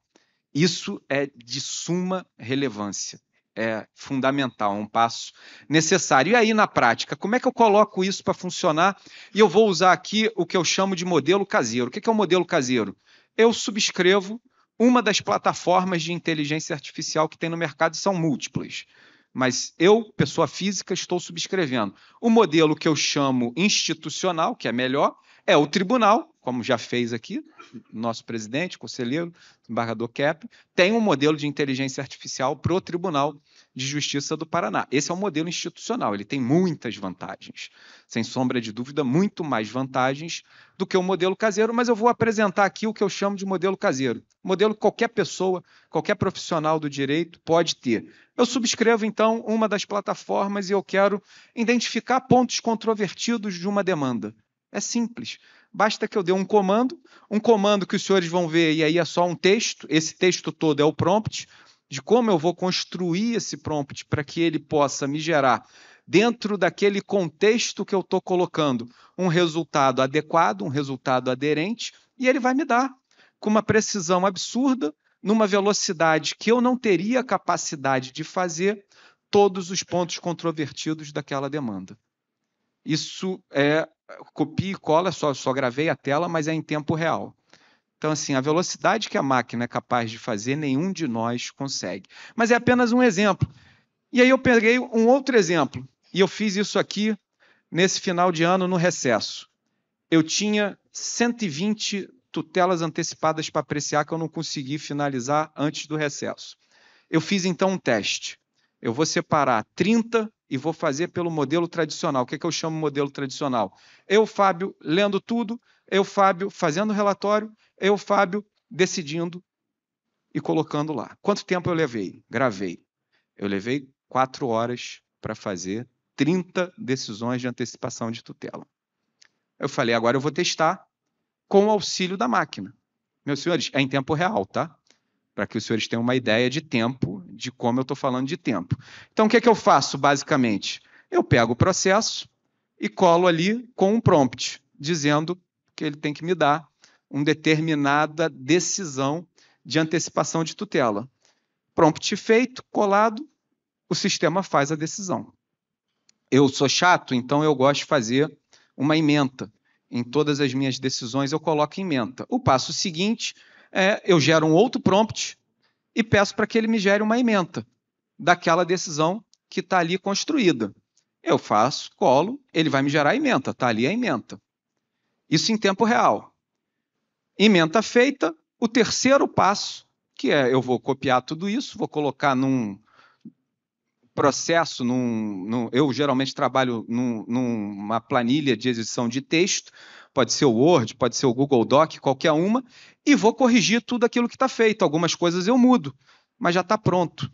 Isso é de suma relevância, é fundamental, é um passo necessário. E aí, na prática, como é que eu coloco isso para funcionar? E eu vou usar aqui o que eu chamo de modelo caseiro. O que é o modelo caseiro? Eu subscrevo uma das plataformas de inteligência artificial que tem no mercado, são múltiplas. Mas eu, pessoa física, estou subscrevendo. O modelo que eu chamo institucional, que é melhor, é o tribunal, como já fez aqui, nosso presidente, conselheiro, embargador Kepp, tem um modelo de inteligência artificial para o Tribunal de Justiça do Paraná. Esse é um modelo institucional, ele tem muitas vantagens, sem sombra de dúvida, muito mais vantagens do que o modelo caseiro, mas eu vou apresentar aqui o que eu chamo de modelo caseiro. Modelo que qualquer pessoa, qualquer profissional do direito pode ter. Eu subscrevo, então, uma das plataformas e eu quero identificar pontos controvertidos de uma demanda. É simples. Basta que eu dê um comando que os senhores vão ver, e aí é só um texto, esse texto todo é o prompt, de como eu vou construir esse prompt para que ele possa me gerar, dentro daquele contexto que eu estou colocando, um resultado adequado, um resultado aderente, e ele vai me dar, com uma precisão absurda, numa velocidade que eu não teria capacidade de fazer, todos os pontos controvertidos daquela demanda. Isso é copia e cola, só gravei a tela, mas é em tempo real. Então, assim, a velocidade que a máquina é capaz de fazer, nenhum de nós consegue. Mas é apenas um exemplo. E aí eu peguei um outro exemplo, e eu fiz isso aqui nesse final de ano no recesso. Eu tinha 120 tutelas antecipadas para apreciar que eu não consegui finalizar antes do recesso. Eu fiz, então, um teste. Eu vou separar 30 e vou fazer pelo modelo tradicional. O que é que eu chamo de modelo tradicional? Eu, Fábio, lendo tudo, eu, Fábio, fazendo o relatório, eu, Fábio, decidindo e colocando lá. Quanto tempo eu levei? Gravei. Eu levei 4 horas para fazer 30 decisões de antecipação de tutela. Eu falei, agora eu vou testar com o auxílio da máquina. Meus senhores, é em tempo real, tá? Para que os senhores tenham uma ideia de tempo, de como eu estou falando de tempo. Então, o que é que eu faço, basicamente? Eu pego o processo e colo ali com um prompt, dizendo que ele tem que me dar uma determinada decisão de antecipação de tutela. Prompt feito, colado, o sistema faz a decisão. Eu sou chato, então eu gosto de fazer uma ementa. Em todas as minhas decisões eu coloco ementa. O passo seguinte é eu gero um outro prompt e peço para que ele me gere uma ementa daquela decisão que está ali construída. Eu faço, colo, ele vai me gerar a ementa, está ali a ementa. Isso em tempo real. Ementa feita, o terceiro passo, que é eu vou copiar tudo isso, vou colocar num processo, eu geralmente trabalho numa planilha de edição de texto, pode ser o Word, pode ser o Google Doc, qualquer uma, e vou corrigir tudo aquilo que está feito. Algumas coisas eu mudo, mas já está pronto.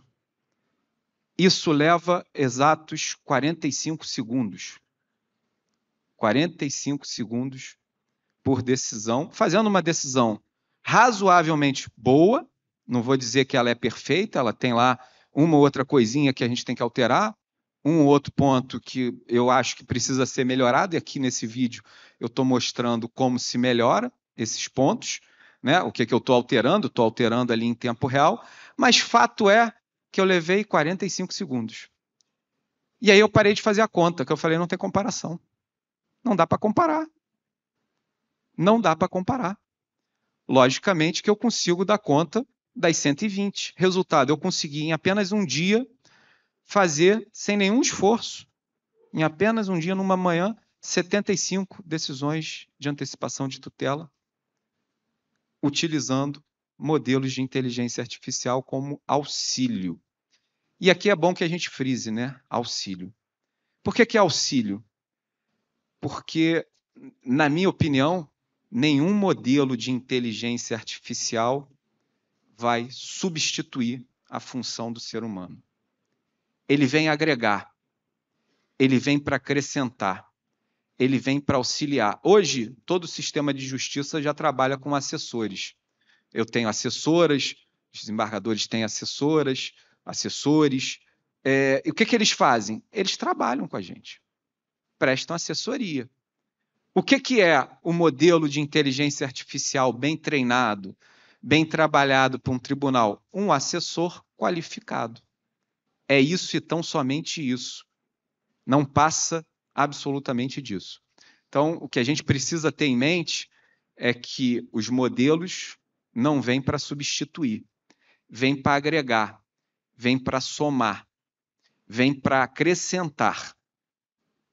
Isso leva exatos 45 segundos. 45 segundos por decisão, fazendo uma decisão razoavelmente boa, não vou dizer que ela é perfeita, ela tem lá uma ou outra coisinha que a gente tem que alterar, um ou outro ponto que eu acho que precisa ser melhorado, e aqui nesse vídeo eu estou mostrando como se melhora esses pontos, né? O que eu estou alterando ali em tempo real, mas fato é que eu levei 45 segundos. E aí eu parei de fazer a conta, que eu falei, não tem comparação. Não dá para comparar. Não dá para comparar. Logicamente que eu consigo dar conta das 120. Resultado, eu consegui em apenas um dia fazer, sem nenhum esforço, em apenas um dia, numa manhã, 75 decisões de antecipação de tutela, utilizando modelos de inteligência artificial como auxílio. E aqui é bom que a gente frise, né? Auxílio. Por que é auxílio? Porque, na minha opinião, nenhum modelo de inteligência artificial vai substituir a função do ser humano. Ele vem agregar, ele vem para acrescentar, ele vem para auxiliar. Hoje, todo o sistema de justiça já trabalha com assessores. Eu tenho assessoras, os desembargadores têm assessoras, assessores. E o que eles fazem? Eles trabalham com a gente, prestam assessoria. O que é o modelo de inteligência artificial bem treinado, bem trabalhado por um tribunal? Um assessor qualificado. É isso e tão somente isso. Não passa absolutamente disso. Então, o que a gente precisa ter em mente é que os modelos não vêm para substituir, vêm para agregar, vêm para somar, vêm para acrescentar,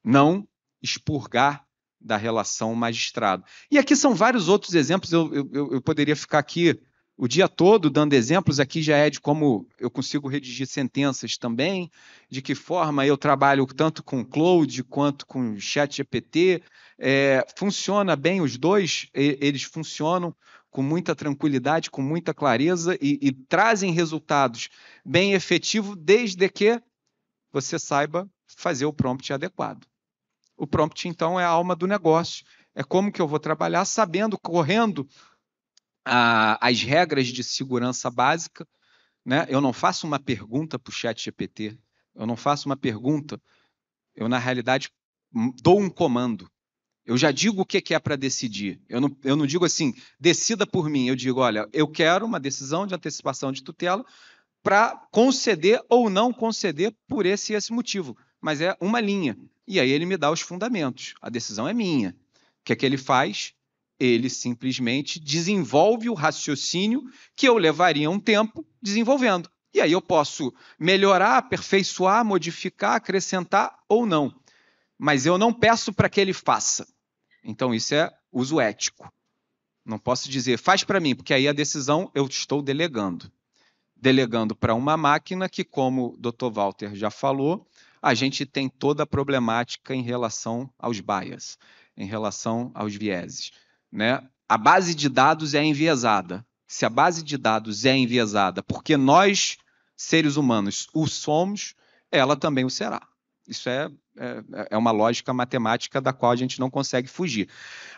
não expurgar da relação magistrado. E aqui são vários outros exemplos, eu poderia ficar aqui o dia todo dando exemplos, aqui já é de como eu consigo redigir sentenças também, de que forma eu trabalho tanto com Claude quanto com ChatGPT, funciona bem os dois, eles funcionam com muita tranquilidade, com muita clareza e trazem resultados bem efetivos, desde que você saiba fazer o prompt adequado. O prompt, então, é a alma do negócio. É como que eu vou trabalhar sabendo, correndo as regras de segurança básica, né? Eu não faço uma pergunta para o ChatGPT, eu não faço uma pergunta, eu, na realidade, dou um comando. Eu já digo o que é para decidir. Eu não digo assim, decida por mim. Eu digo, olha, eu quero uma decisão de antecipação de tutela para conceder ou não conceder por esse e esse motivo. Mas é uma linha. E aí ele me dá os fundamentos. A decisão é minha. O que é que ele faz? Ele simplesmente desenvolve o raciocínio que eu levaria um tempo desenvolvendo. E aí eu posso melhorar, aperfeiçoar, modificar, acrescentar ou não. Mas eu não peço para que ele faça. Então isso é uso ético. Não posso dizer, faz para mim, porque aí a decisão eu estou delegando. Delegando para uma máquina que, como o Dr. Walter já falou, a gente tem toda a problemática em relação aos bias, em relação aos vieses, né? A base de dados é enviesada. Se a base de dados é enviesada porque nós, seres humanos, o somos, ela também o será. Isso é uma lógica matemática da qual a gente não consegue fugir.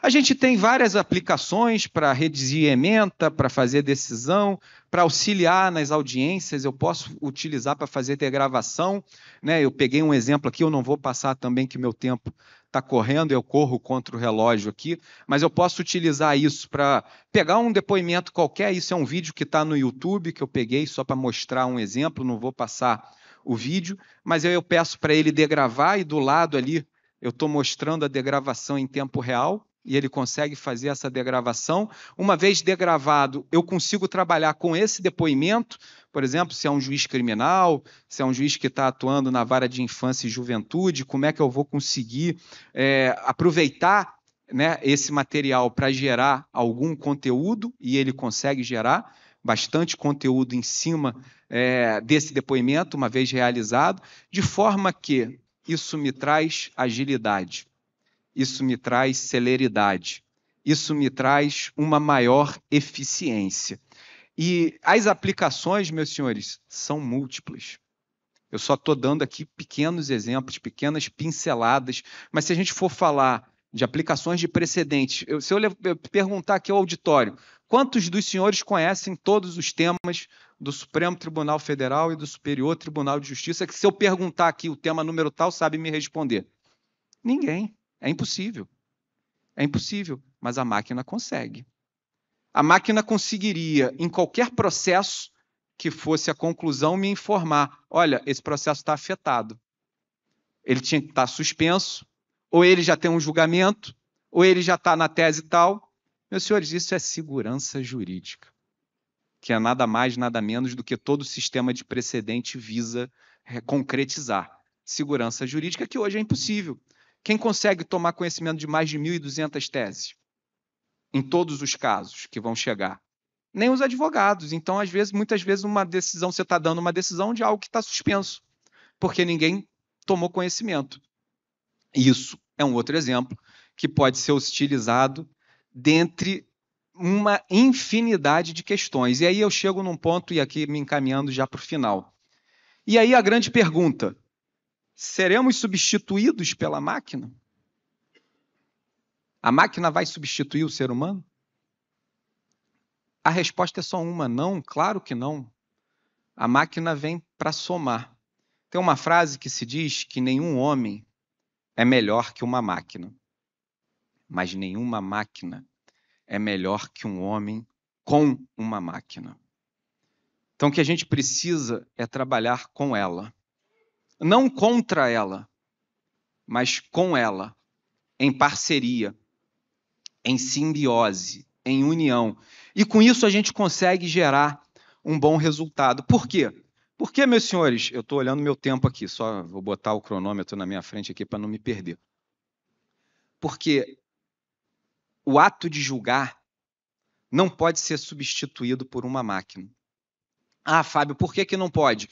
A gente tem várias aplicações para redigir ementa, para fazer decisão, para auxiliar nas audiências, eu posso utilizar para fazer degravação, né? Eu peguei um exemplo aqui, eu não vou passar também que meu tempo está correndo, eu corro contra o relógio aqui, mas eu posso utilizar isso para pegar um depoimento qualquer, isso é um vídeo que está no YouTube, que eu peguei só para mostrar um exemplo, não vou passar o vídeo, mas eu peço para ele degravar e do lado ali eu estou mostrando a degravação em tempo real e ele consegue fazer essa degravação. Uma vez degravado, eu consigo trabalhar com esse depoimento, por exemplo, se é um juiz criminal, se é um juiz que está atuando na vara de infância e juventude, como é que eu vou conseguir aproveitar, né, esse material para gerar algum conteúdo, e ele consegue gerar bastante conteúdo em cima desse depoimento, uma vez realizado, de forma que isso me traz agilidade, isso me traz celeridade, isso me traz uma maior eficiência. E as aplicações, meus senhores, são múltiplas. Eu só estou dando aqui pequenos exemplos, pequenas pinceladas, mas se a gente for falar de aplicações de precedentes, se eu perguntar aqui ao auditório, quantos dos senhores conhecem todos os temas do Supremo Tribunal Federal e do Superior Tribunal de Justiça, que se eu perguntar aqui o tema número tal, sabe me responder? Ninguém. É impossível. É impossível, mas a máquina consegue. A máquina conseguiria, em qualquer processo que fosse a conclusão, me informar, olha, esse processo está afetado. Ele tinha que estar suspenso, ou ele já tem um julgamento, ou ele já está na tese tal. Meus senhores, isso é segurança jurídica, que é nada mais, nada menos do que todo o sistema de precedente visa concretizar. Segurança jurídica que hoje é impossível. Quem consegue tomar conhecimento de mais de 1.200 teses? Em todos os casos que vão chegar. Nem os advogados. Então, muitas vezes, uma decisão, você está dando uma decisão de algo que está suspenso, porque ninguém tomou conhecimento. Isso é um outro exemplo que pode ser utilizado dentre uma infinidade de questões. E aí eu chego num ponto, e aqui me encaminhando já para o final. E aí a grande pergunta, seremos substituídos pela máquina? A máquina vai substituir o ser humano? A resposta é só uma, não, claro que não. A máquina vem para somar. Tem uma frase que se diz que nenhum homem é melhor que uma máquina, mas nenhuma máquina é melhor que um homem com uma máquina. Então, o que a gente precisa é trabalhar com ela. Não contra ela, mas com ela, em parceria, em simbiose, em união. E com isso a gente consegue gerar um bom resultado. Por quê? Porque, meus senhores, eu estou olhando meu tempo aqui, só vou botar o cronômetro na minha frente aqui para não me perder. Porque o ato de julgar não pode ser substituído por uma máquina. Ah, Fábio, por que não pode?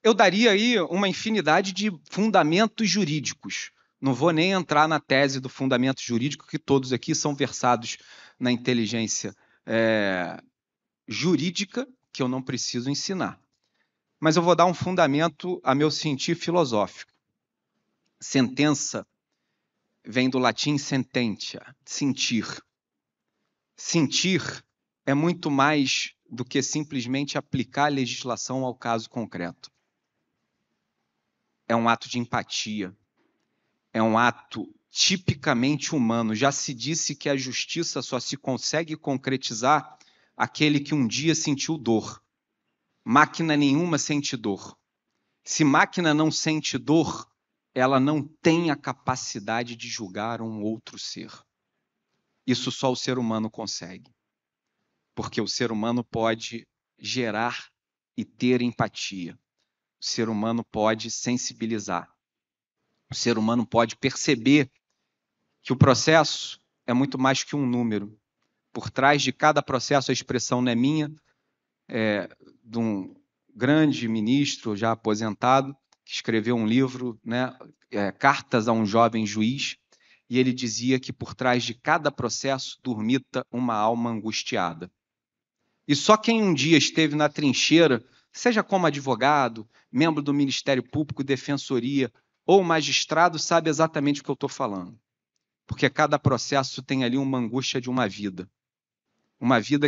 Eu daria aí uma infinidade de fundamentos jurídicos. Não vou nem entrar na tese do fundamento jurídico, que todos aqui são versados na inteligência jurídica, que eu não preciso ensinar. Mas eu vou dar um fundamento a meu sentir filosófico. Sentença vem do latim sententia, sentir. Sentir é muito mais do que simplesmente aplicar a legislação ao caso concreto. É um ato de empatia. É um ato tipicamente humano. Já se disse que a justiça só se consegue concretizar aquele que um dia sentiu dor. Máquina nenhuma sente dor. Se máquina não sente dor, ela não tem a capacidade de julgar um outro ser. Isso só o ser humano consegue. Porque o ser humano pode gerar e ter empatia. O ser humano pode sensibilizar. O ser humano pode perceber que o processo é muito mais que um número. Por trás de cada processo, a expressão não é minha, é de um grande ministro já aposentado, que escreveu um livro, né, Cartas a um Jovem Juiz, e ele dizia que por trás de cada processo dormita uma alma angustiada. E só quem um dia esteve na trincheira, seja como advogado, membro do Ministério Público, defensoria ou magistrado, sabe exatamente o que eu estou falando. Porque cada processo tem ali uma angústia de uma vida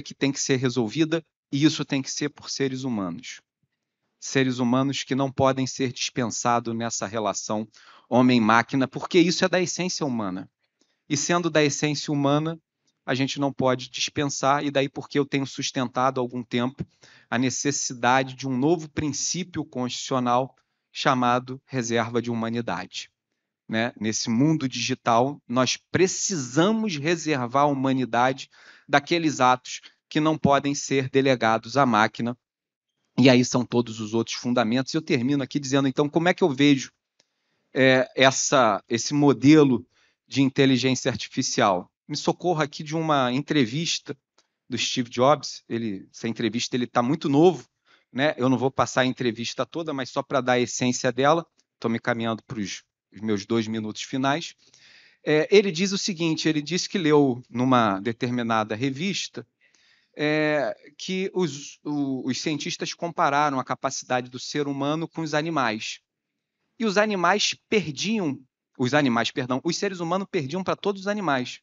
que tem que ser resolvida, e isso tem que ser por seres humanos. Seres humanos que não podem ser dispensados nessa relação homem-máquina, porque isso é da essência humana. E sendo da essência humana, a gente não pode dispensar, e daí porque eu tenho sustentado há algum tempo a necessidade de um novo princípio constitucional chamado reserva de humanidade. Né? Nesse mundo digital, nós precisamos reservar a humanidade daqueles atos que não podem ser delegados à máquina. E aí são todos os outros fundamentos. Eu termino aqui dizendo, então, como é que eu vejo esse modelo de inteligência artificial? Me socorro aqui de uma entrevista do Steve Jobs. Essa entrevista ele está muito novo, né? Eu não vou passar a entrevista toda, mas só para dar a essência dela. Estou me caminhando para os meus 2 minutos finais. Ele diz o seguinte: ele disse que leu numa determinada revista que os cientistas compararam a capacidade do ser humano com os animais. E os seres humanos perdiam para todos os animais.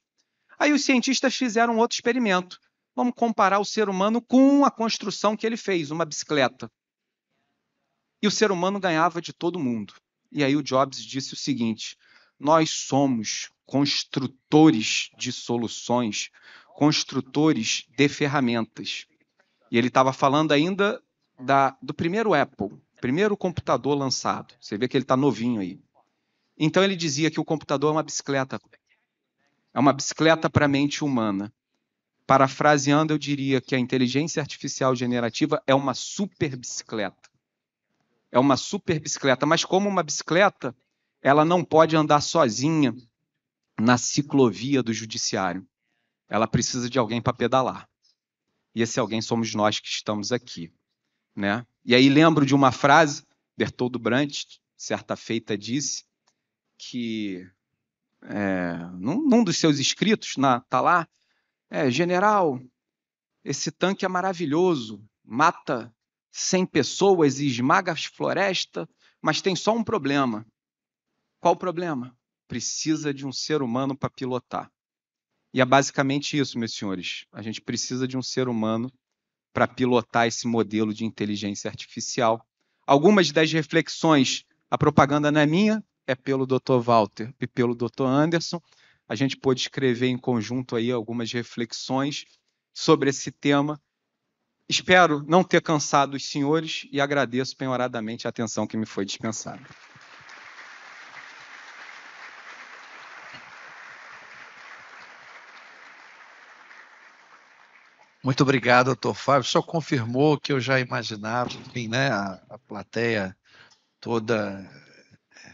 Aí os cientistas fizeram outro experimento. Vamos comparar o ser humano com a construção que ele fez, uma bicicleta. E o ser humano ganhava de todo mundo. E aí o Jobs disse o seguinte: nós somos construtores de soluções, construtores de ferramentas. E ele estava falando ainda do primeiro Apple, primeiro computador lançado. Você vê que ele está novinho aí. Então ele dizia que o computador é uma bicicleta. É uma bicicleta para a mente humana. Parafraseando, eu diria que a inteligência artificial generativa é uma super bicicleta. É uma super bicicleta, mas como uma bicicleta, ela não pode andar sozinha na ciclovia do judiciário. Ela precisa de alguém para pedalar. E esse alguém somos nós que estamos aqui. Né? E aí lembro de uma frase, Bertoldo Brecht, certa feita, disse que, num dos seus escritos, está lá, general, esse tanque é maravilhoso, mata 100 pessoas e esmaga as florestas, mas tem só um problema. Qual o problema? Precisa de um ser humano para pilotar. E é basicamente isso, meus senhores. A gente precisa de um ser humano para pilotar esse modelo de inteligência artificial. Algumas das reflexões, a propaganda não é minha, é pelo Dr. Walter e pelo Dr. Anderson. A gente pôde escrever em conjunto aí algumas reflexões sobre esse tema. Espero não ter cansado os senhores e agradeço penhoradamente a atenção que me foi dispensada. Muito obrigado, doutor Fábio. Só confirmou que eu já imaginava, enfim, né, a plateia toda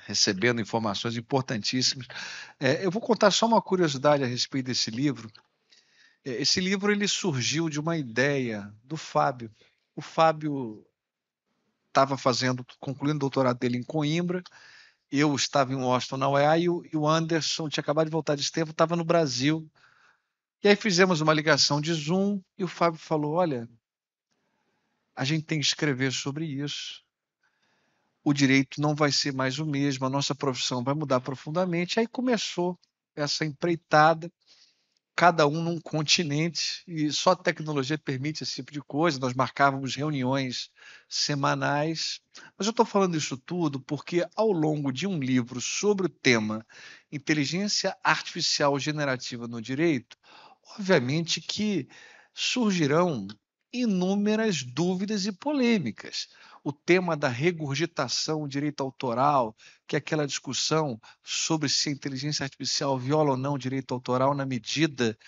recebendo informações importantíssimas. Eu vou contar só uma curiosidade a respeito desse livro. Esse livro ele surgiu de uma ideia do Fábio. O Fábio estava concluindo o doutorado dele em Coimbra, eu estava em Washington, na UEA, e o Anderson tinha acabado de voltar de Stanford, estava no Brasil. E aí fizemos uma ligação de Zoom e o Fábio falou: olha, a gente tem que escrever sobre isso. O direito não vai ser mais o mesmo, a nossa profissão vai mudar profundamente. Aí começou essa empreitada, cada um num continente, e só a tecnologia permite esse tipo de coisa. Nós marcávamos reuniões semanais. Mas eu estou falando isso tudo porque, ao longo de um livro sobre o tema Inteligência Artificial Generativa no Direito, obviamente que surgirão inúmeras dúvidas e polêmicas. O tema da regurgitação, o direito autoral, que é aquela discussão sobre se a inteligência artificial viola ou não o direito autoral na medida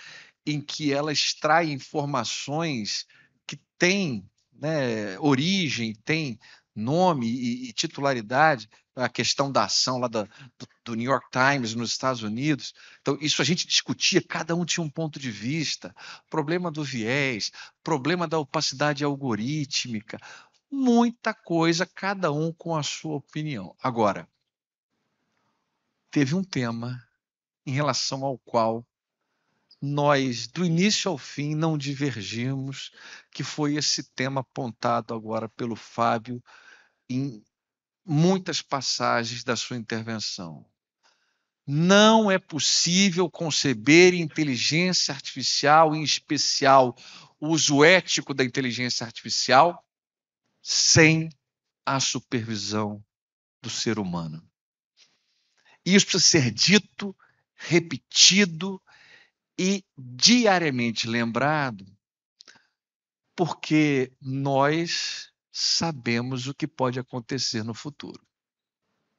em que ela extrai informações que têm, né, origem, têm nome e titularidade, a questão da ação lá do New York Times nos Estados Unidos. Então, isso a gente discutia, cada um tinha um ponto de vista, problema do viés, problema da opacidade algorítmica, muita coisa, cada um com a sua opinião. Agora, teve um tema em relação ao qual nós, do início ao fim, não divergimos, que foi esse tema apontado agora pelo Fábio em muitas passagens da sua intervenção. Não é possível conceber inteligência artificial, em especial o uso ético da inteligência artificial, sem a supervisão do ser humano. Isso precisa ser dito, repetido e diariamente lembrado, porque nós sabemos o que pode acontecer no futuro.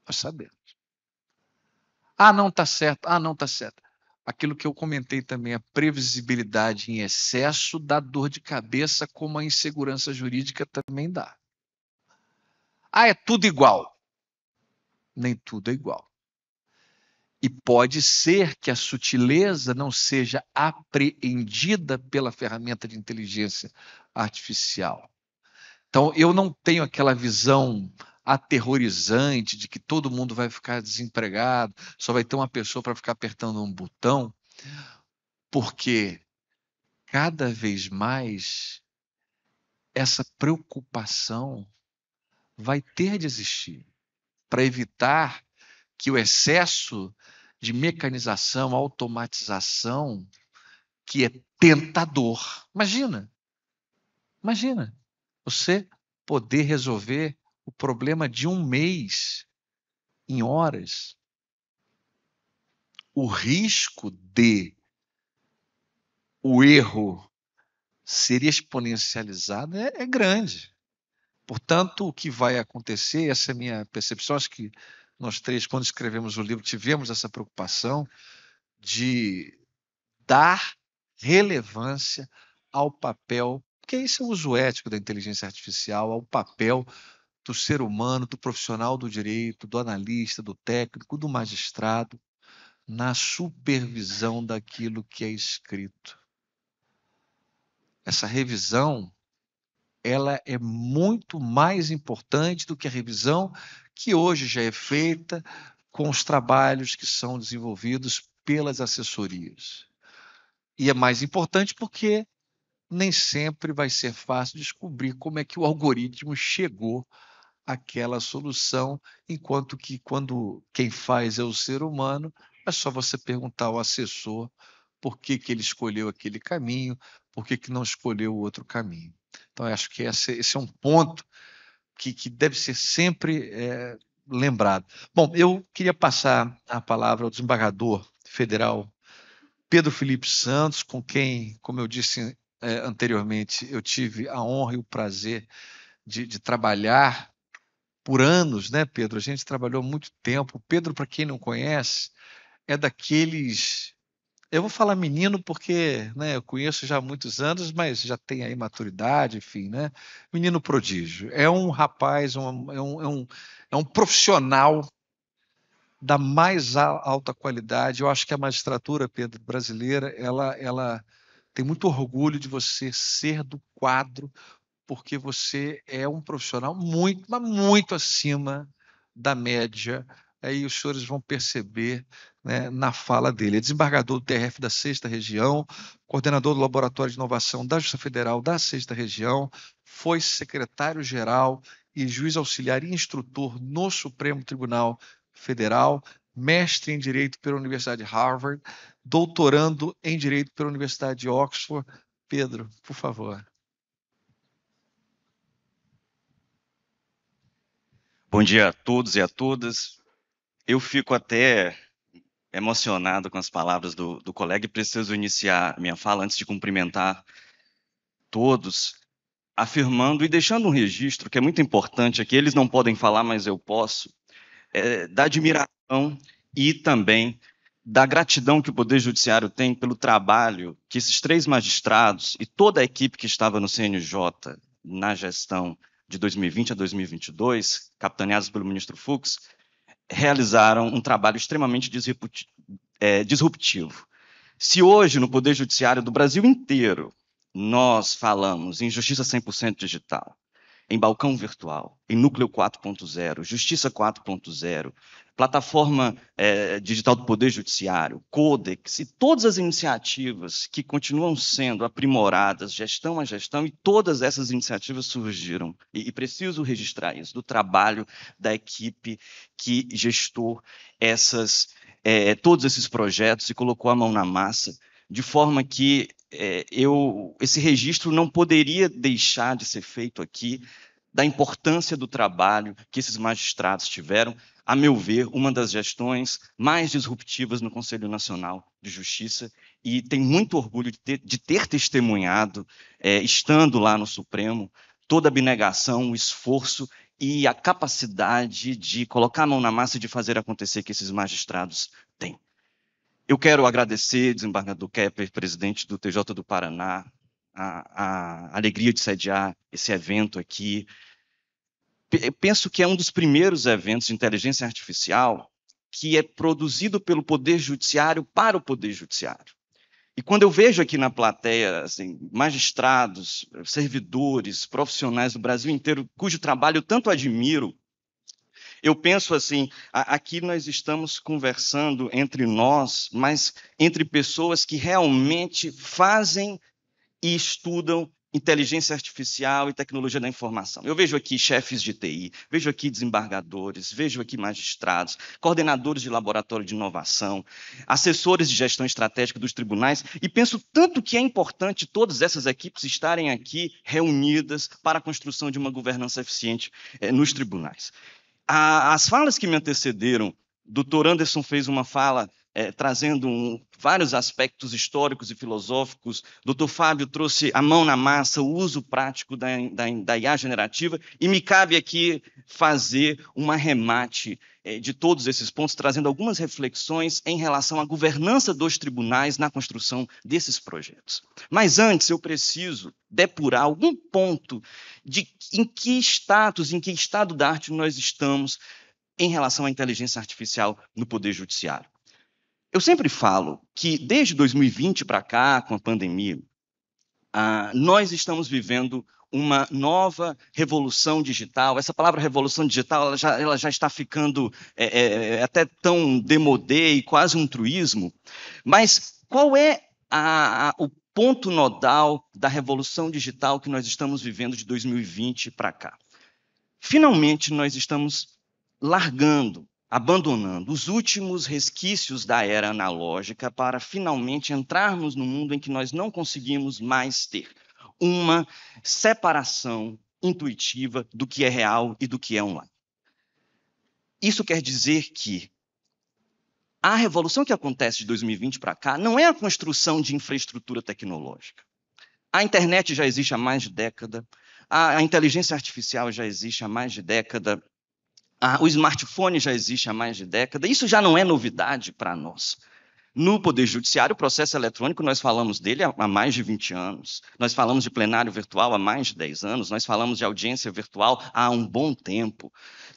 Nós sabemos. Ah, não está certo. Ah, não está certo. Aquilo que eu comentei também, a previsibilidade em excesso dá dor de cabeça, como a insegurança jurídica também dá. Ah, é tudo igual. Nem tudo é igual. E pode ser que a sutileza não seja apreendida pela ferramenta de inteligência artificial. Então, eu não tenho aquela visão aterrorizante de que todo mundo vai ficar desempregado, só vai ter uma pessoa para ficar apertando um botão, porque cada vez mais essa preocupação vai ter de existir para evitar que o excesso de mecanização, automatização, que é tentador. Imagina, você poder resolver o problema de um mês em horas. O risco de o erro ser exponencializado é grande. Portanto, o que vai acontecer, essa é a minha percepção, acho que nós três, quando escrevemos o livro, tivemos essa preocupação de dar relevância ao papel, porque esse é o uso ético da inteligência artificial, ao papel do ser humano, do profissional do direito, do analista, do técnico, do magistrado, na supervisão daquilo que é escrito. Essa revisão, ela é muito mais importante do que a revisão que hoje já é feita com os trabalhos que são desenvolvidos pelas assessorias. E é mais importante porque nem sempre vai ser fácil descobrir como é que o algoritmo chegou àquela solução, enquanto que quando quem faz é o ser humano, é só você perguntar ao assessor por que ele escolheu aquele caminho, por que não escolheu o outro caminho. Então, eu acho que esse é um ponto que deve ser sempre lembrado. Bom, eu queria passar a palavra ao desembargador federal Pedro Felipe Santos, com quem, como eu disse anteriormente, eu tive a honra e o prazer de trabalhar por anos, né, Pedro? A gente trabalhou muito tempo. Pedro, para quem não conhece, é daqueles. Eu vou falar menino porque, né, eu conheço já há muitos anos, mas já tem aí maturidade, enfim, né? Menino prodígio. É um rapaz, é um profissional da mais alta qualidade. Eu acho que a magistratura, Pedro, brasileira, ela tem muito orgulho de você ser do quadro, porque você é um profissional muito, mas muito acima da média. Aí os senhores vão perceber, né, na fala dele. É desembargador do TRF da 6ª Região, coordenador do Laboratório de Inovação da Justiça Federal da 6ª Região, foi secretário-geral e juiz auxiliar e instrutor no Supremo Tribunal Federal, mestre em Direito pela Universidade de Harvard, doutorando em Direito pela Universidade de Oxford. Pedro, por favor. Bom dia a todos e a todas. Eu fico até emocionado com as palavras do colega e preciso iniciar minha fala antes de cumprimentar todos, afirmando e deixando um registro que é muito importante aqui, eles não podem falar, mas eu posso, da admiração e também da gratidão que o Poder Judiciário tem pelo trabalho que esses 3 magistrados e toda a equipe que estava no CNJ na gestão de 2020 a 2022, capitaneados pelo ministro Fux, realizaram um trabalho extremamente disruptivo. Se hoje, no Poder Judiciário do Brasil inteiro, nós falamos em justiça 100% digital, em balcão virtual, em núcleo 4.0, justiça 4.0, plataforma digital do Poder Judiciário, Codex e todas as iniciativas que continuam sendo aprimoradas, gestão a gestão, e todas essas iniciativas surgiram, e preciso registrar isso, do trabalho da equipe que gestou todos esses projetos e colocou a mão na massa, de forma que esse registro não poderia deixar de ser feito aqui, da importância do trabalho que esses magistrados tiveram, a meu ver, uma das gestões mais disruptivas no Conselho Nacional de Justiça, e tenho muito orgulho de ter testemunhado, estando lá no Supremo, toda a abnegação, o esforço e a capacidade de colocar a mão na massa e de fazer acontecer que esses magistrados têm. Eu quero agradecer, desembargador Kepper, presidente do TJ do Paraná, a alegria de sediar esse evento aqui. Penso que é um dos primeiros eventos de inteligência artificial que é produzido pelo Poder Judiciário para o Poder Judiciário. E quando eu vejo aqui na plateia assim, magistrados, servidores, profissionais do Brasil inteiro, cujo trabalho eu tanto admiro, eu penso assim, aqui nós estamos conversando entre nós, mas entre pessoas que realmente fazem e estudam inteligência artificial e tecnologia da informação. Eu vejo aqui chefes de TI, vejo aqui desembargadores, vejo aqui magistrados, coordenadores de laboratório de inovação, assessores de gestão estratégica dos tribunais, e penso tanto que é importante todas essas equipes estarem aqui reunidas para a construção de uma governança eficiente nos tribunais. As falas que me antecederam, doutor Anderson fez uma fala trazendo vários aspectos históricos e filosóficos. Dr. Fábio trouxe a mão na massa, o uso prático da IA generativa, e me cabe aqui fazer um arremate de todos esses pontos, trazendo algumas reflexões em relação à governança dos tribunais na construção desses projetos. Mas antes eu preciso depurar algum ponto de em que status, em que estado da arte nós estamos em relação à inteligência artificial no Poder Judiciário. Eu sempre falo que, desde 2020 para cá, com a pandemia, nós estamos vivendo uma nova revolução digital. Essa palavra revolução digital ela já está ficando até tão démodé e quase um truísmo. Mas qual é o ponto nodal da revolução digital que nós estamos vivendo de 2020 para cá? Finalmente, nós estamos abandonando os últimos resquícios da era analógica para finalmente entrarmos no mundo em que nós não conseguimos mais ter uma separação intuitiva do que é real e do que é online. Isso quer dizer que a revolução que acontece de 2020 para cá não é a construção de infraestrutura tecnológica. A internet já existe há mais de década, a inteligência artificial já existe há mais de década, o smartphone já existe há mais de década, isso já não é novidade para nós. No Poder Judiciário, o processo eletrônico, nós falamos dele há mais de 20 anos, nós falamos de plenário virtual há mais de 10 anos, nós falamos de audiência virtual há um bom tempo.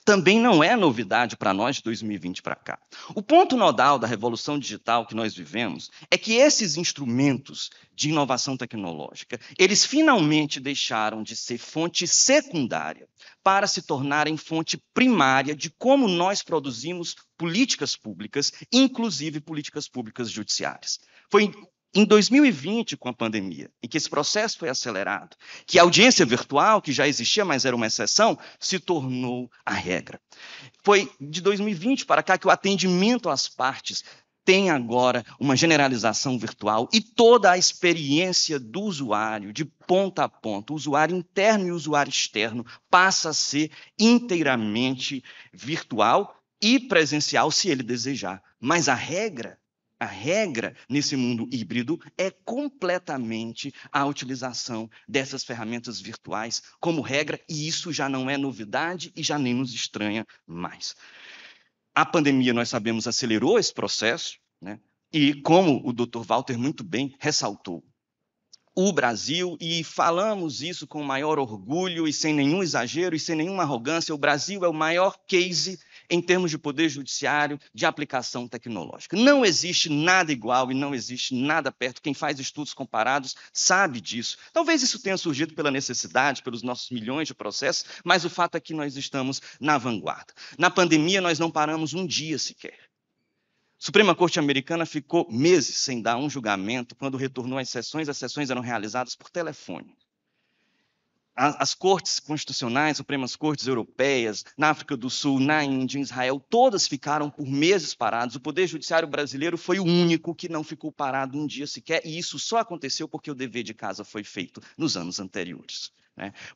Também não é novidade para nós de 2020 para cá. O ponto nodal da revolução digital que nós vivemos é que esses instrumentos de inovação tecnológica, eles finalmente deixaram de ser fonte secundária para se tornarem fonte primária de como nós produzimos políticas públicas, inclusive políticas públicas judiciárias. Foi em 2020, com a pandemia, em que esse processo foi acelerado, que a audiência virtual, que já existia, mas era uma exceção, se tornou a regra. Foi de 2020 para cá que o atendimento às partes tem agora uma generalização virtual e toda a experiência do usuário, de ponta a ponta, o usuário interno e o usuário externo, passa a ser inteiramente virtual e presencial, se ele desejar. Mas a regra nesse mundo híbrido é completamente a utilização dessas ferramentas virtuais como regra, e isso já não é novidade e já nem nos estranha mais. A pandemia, nós sabemos, acelerou esse processo, né? E como o Dr. Walter muito bem ressaltou, o Brasil, e falamos isso com o maior orgulho e sem nenhum exagero e sem nenhuma arrogância, o Brasil é o maior case em termos de poder judiciário de aplicação tecnológica. Não existe nada igual e não existe nada perto. Quem faz estudos comparados sabe disso. Talvez isso tenha surgido pela necessidade, pelos nossos milhões de processos, mas o fato é que nós estamos na vanguarda. Na pandemia, nós não paramos um dia sequer. A Suprema Corte Americana ficou meses sem dar um julgamento. Quando retornou às sessões eram realizadas por telefone. As cortes constitucionais, Supremas Cortes Europeias, na África do Sul, na Índia, em Israel, todas ficaram por meses paradas. O Poder Judiciário brasileiro foi o único que não ficou parado um dia sequer, e isso só aconteceu porque o dever de casa foi feito nos anos anteriores.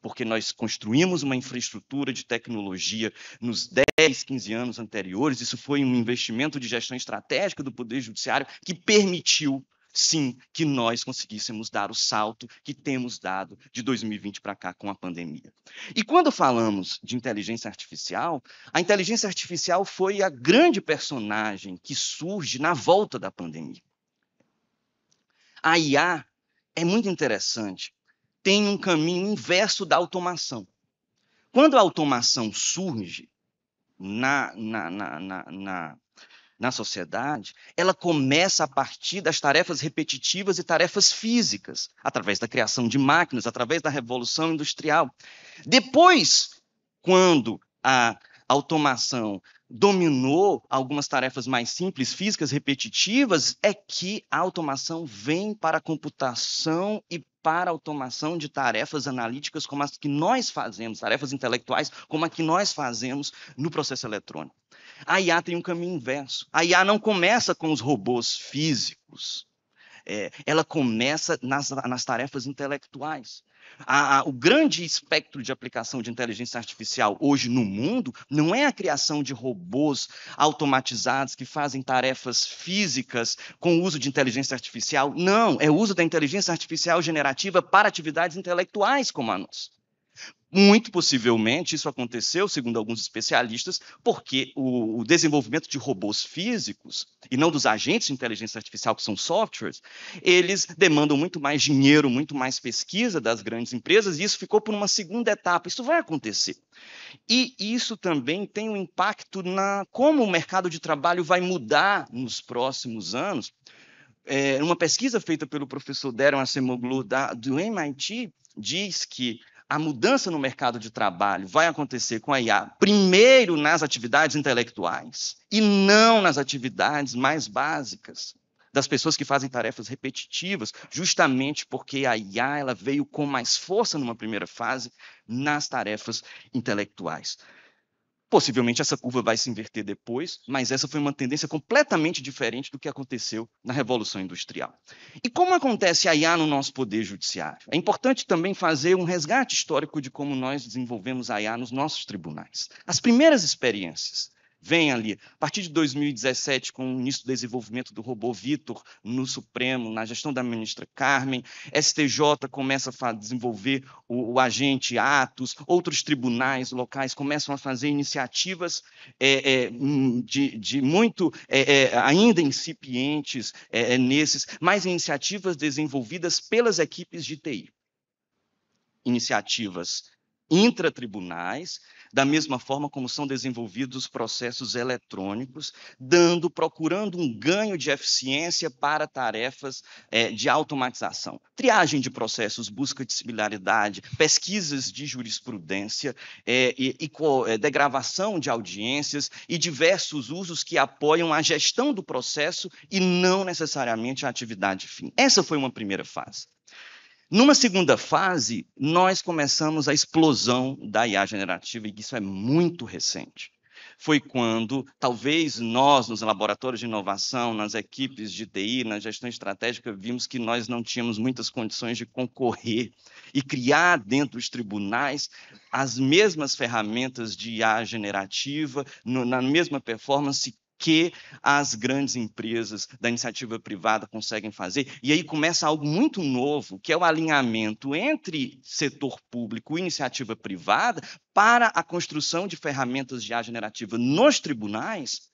Porque nós construímos uma infraestrutura de tecnologia nos 10, 15 anos anteriores, isso foi um investimento de gestão estratégica do Poder Judiciário que permitiu sim, que nós conseguíssemos dar o salto que temos dado de 2020 para cá com a pandemia. E quando falamos de inteligência artificial, a inteligência artificial foi a grande personagem que surge na volta da pandemia. A IA é muito interessante, tem um caminho inverso da automação. Quando a automação surge na sociedade, ela começa a partir das tarefas repetitivas e tarefas físicas, através da criação de máquinas, através da revolução industrial. Depois, quando a automação dominou algumas tarefas mais simples, físicas, repetitivas, é que a automação vem para a computação e para a automação de tarefas analíticas como as que nós fazemos, tarefas intelectuais como a que nós fazemos no processo eletrônico. A IA tem um caminho inverso. A IA não começa com os robôs físicos. Ela começa nas tarefas intelectuais. O grande espectro de aplicação de inteligência artificial hoje no mundo não é a criação de robôs automatizados que fazem tarefas físicas com o uso de inteligência artificial. Não, é o uso da inteligência artificial generativa para atividades intelectuais como a nossa. Muito possivelmente isso aconteceu, segundo alguns especialistas, porque o desenvolvimento de robôs físicos, e não dos agentes de inteligência artificial, que são softwares, eles demandam muito mais dinheiro, muito mais pesquisa das grandes empresas, e isso ficou por uma segunda etapa. Isso vai acontecer. E isso também tem um impacto na como o mercado de trabalho vai mudar nos próximos anos. Uma pesquisa feita pelo professor Daron Acemoglu, do MIT, diz que a mudança no mercado de trabalho vai acontecer com a IA primeiro nas atividades intelectuais e não nas atividades mais básicas das pessoas que fazem tarefas repetitivas, justamente porque a IA ela veio com mais força numa primeira fase nas tarefas intelectuais. Possivelmente essa curva vai se inverter depois, mas essa foi uma tendência completamente diferente do que aconteceu na Revolução Industrial. E como acontece a IA no nosso poder judiciário? É importante também fazer um resgate histórico de como nós desenvolvemos a IA nos nossos tribunais. As primeiras experiências vêm ali, a partir de 2017, com o início do desenvolvimento do robô Vitor no Supremo, na gestão da ministra Carmen, STJ começa a desenvolver o agente Atos, outros tribunais locais começam a fazer iniciativas de muito ainda incipientes nesses, mas iniciativas desenvolvidas pelas equipes de TI. Iniciativas intratribunais, da mesma forma como são desenvolvidos os processos eletrônicos, procurando um ganho de eficiência para tarefas de automatização. Triagem de processos, busca de similaridade, pesquisas de jurisprudência, degravação de audiências e diversos usos que apoiam a gestão do processo e não necessariamente a atividade fim. Essa foi uma primeira fase. Numa segunda fase, nós começamos a explosão da IA generativa, e isso é muito recente. Foi quando, talvez nós, nos laboratórios de inovação, nas equipes de TI, na gestão estratégica, vimos que nós não tínhamos muitas condições de concorrer e criar dentro dos tribunais as mesmas ferramentas de IA generativa, na mesma performance que as grandes empresas da iniciativa privada conseguem fazer. E aí começa algo muito novo, que é o alinhamento entre setor público e iniciativa privada para a construção de ferramentas de IA generativa nos tribunais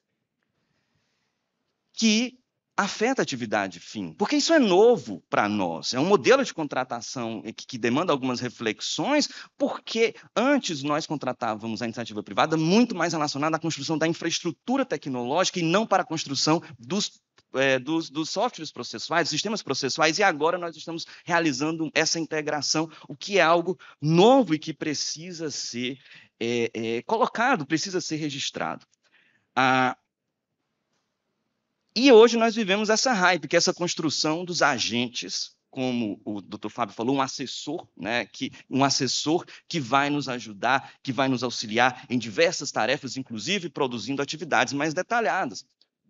que afeta a atividade fim, porque isso é novo para nós, é um modelo de contratação que demanda algumas reflexões, porque antes nós contratávamos a iniciativa privada muito mais relacionada à construção da infraestrutura tecnológica e não para a construção dos softwares processuais, dos sistemas processuais, e agora nós estamos realizando essa integração, o que é algo novo e que precisa ser colocado, precisa ser registrado. E hoje nós vivemos essa hype, que é essa construção dos agentes, como o Dr. Fábio falou, um assessor que vai nos ajudar, que vai nos auxiliar em diversas tarefas, inclusive produzindo atividades mais detalhadas.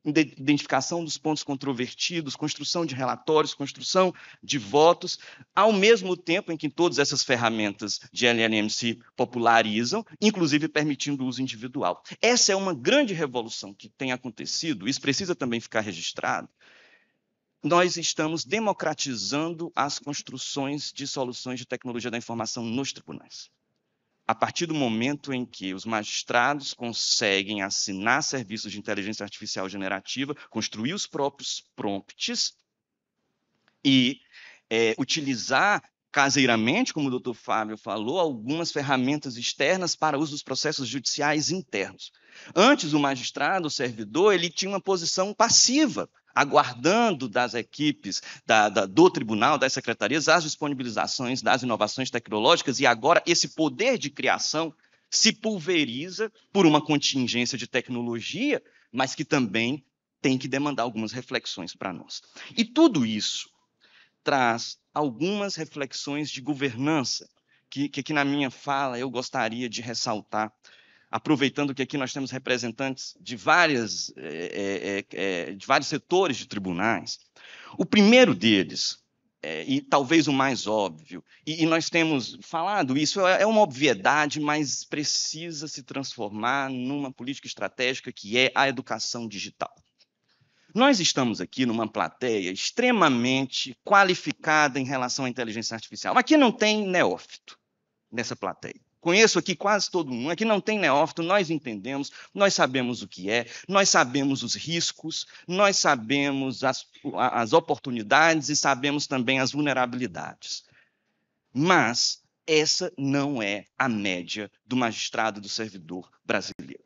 Identificação dos pontos controvertidos, construção de relatórios, construção de votos, ao mesmo tempo em que todas essas ferramentas de LLM se popularizam, inclusive permitindo o uso individual. Essa é uma grande revolução que tem acontecido, isso precisa também ficar registrado, nós estamos democratizando as construções de soluções de tecnologia da informação nos tribunais. A partir do momento em que os magistrados conseguem assinar serviços de inteligência artificial generativa, construir os próprios prompts e utilizar caseiramente, como o doutor Fábio falou, algumas ferramentas externas para uso dos processos judiciais internos. Antes, o magistrado, o servidor, ele tinha uma posição passiva, aguardando das equipes do tribunal, das secretarias, as disponibilizações das inovações tecnológicas, e agora esse poder de criação se pulveriza por uma contingência de tecnologia, mas que também tem que demandar algumas reflexões para nós. E tudo isso traz algumas reflexões de governança, que na minha fala eu gostaria de ressaltar, aproveitando que aqui nós temos representantes de vários setores de tribunais. O primeiro deles, e talvez o mais óbvio, e nós temos falado isso, é uma obviedade, mas precisa se transformar numa política estratégica, que é a educação digital. Nós estamos aqui numa plateia extremamente qualificada em relação à inteligência artificial. Aqui não tem neófito nessa plateia. Conheço aqui quase todo mundo. Aqui não tem neófito, nós entendemos, nós sabemos o que é, nós sabemos os riscos, nós sabemos as oportunidades e sabemos também as vulnerabilidades. Mas essa não é a média do magistrado, do servidor brasileiro.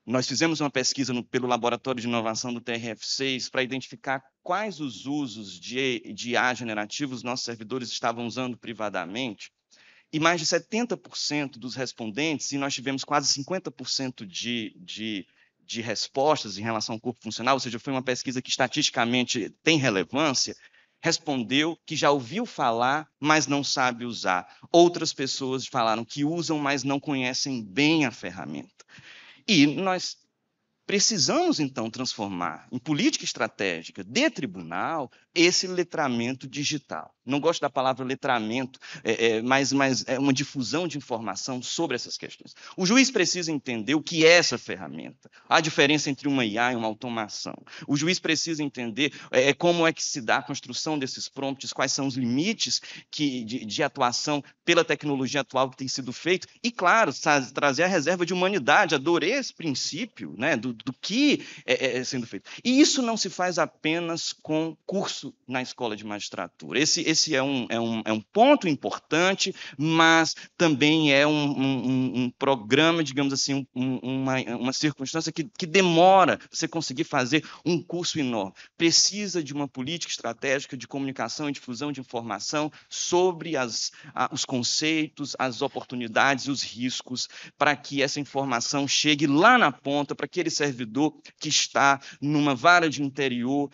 Nós fizemos uma pesquisa pelo Laboratório de Inovação do TRF6 para identificar quais os usos de IA generativos os nossos servidores estavam usando privadamente, e mais de 70% dos respondentes, e nós tivemos quase 50% de respostas em relação ao corpo funcional, ou seja, foi uma pesquisa que estatisticamente tem relevância, respondeu que já ouviu falar, mas não sabe usar. Outras pessoas falaram que usam, mas não conhecem bem a ferramenta. E nós precisamos, então, transformar em política estratégica de tribunal esse letramento digital. Não gosto da palavra letramento, mas é uma difusão de informação sobre essas questões. O juiz precisa entender o que é essa ferramenta, a diferença entre uma IA e uma automação. O juiz precisa entender como é que se dá a construção desses prompts, quais são os limites de atuação pela tecnologia atual que tem sido feito, e, claro, trazer a reserva de humanidade. Adorei esse princípio, né, do que é sendo feito. E isso não se faz apenas com curso na escola de magistratura. Esse é um ponto importante, mas também é um programa, digamos assim, uma circunstância que demora você conseguir fazer um curso enorme. Precisa de uma política estratégica de comunicação e difusão de informação sobre os conceitos, as oportunidades, os riscos, para que essa informação chegue lá na ponta, para aquele servidor que está numa vara de interior,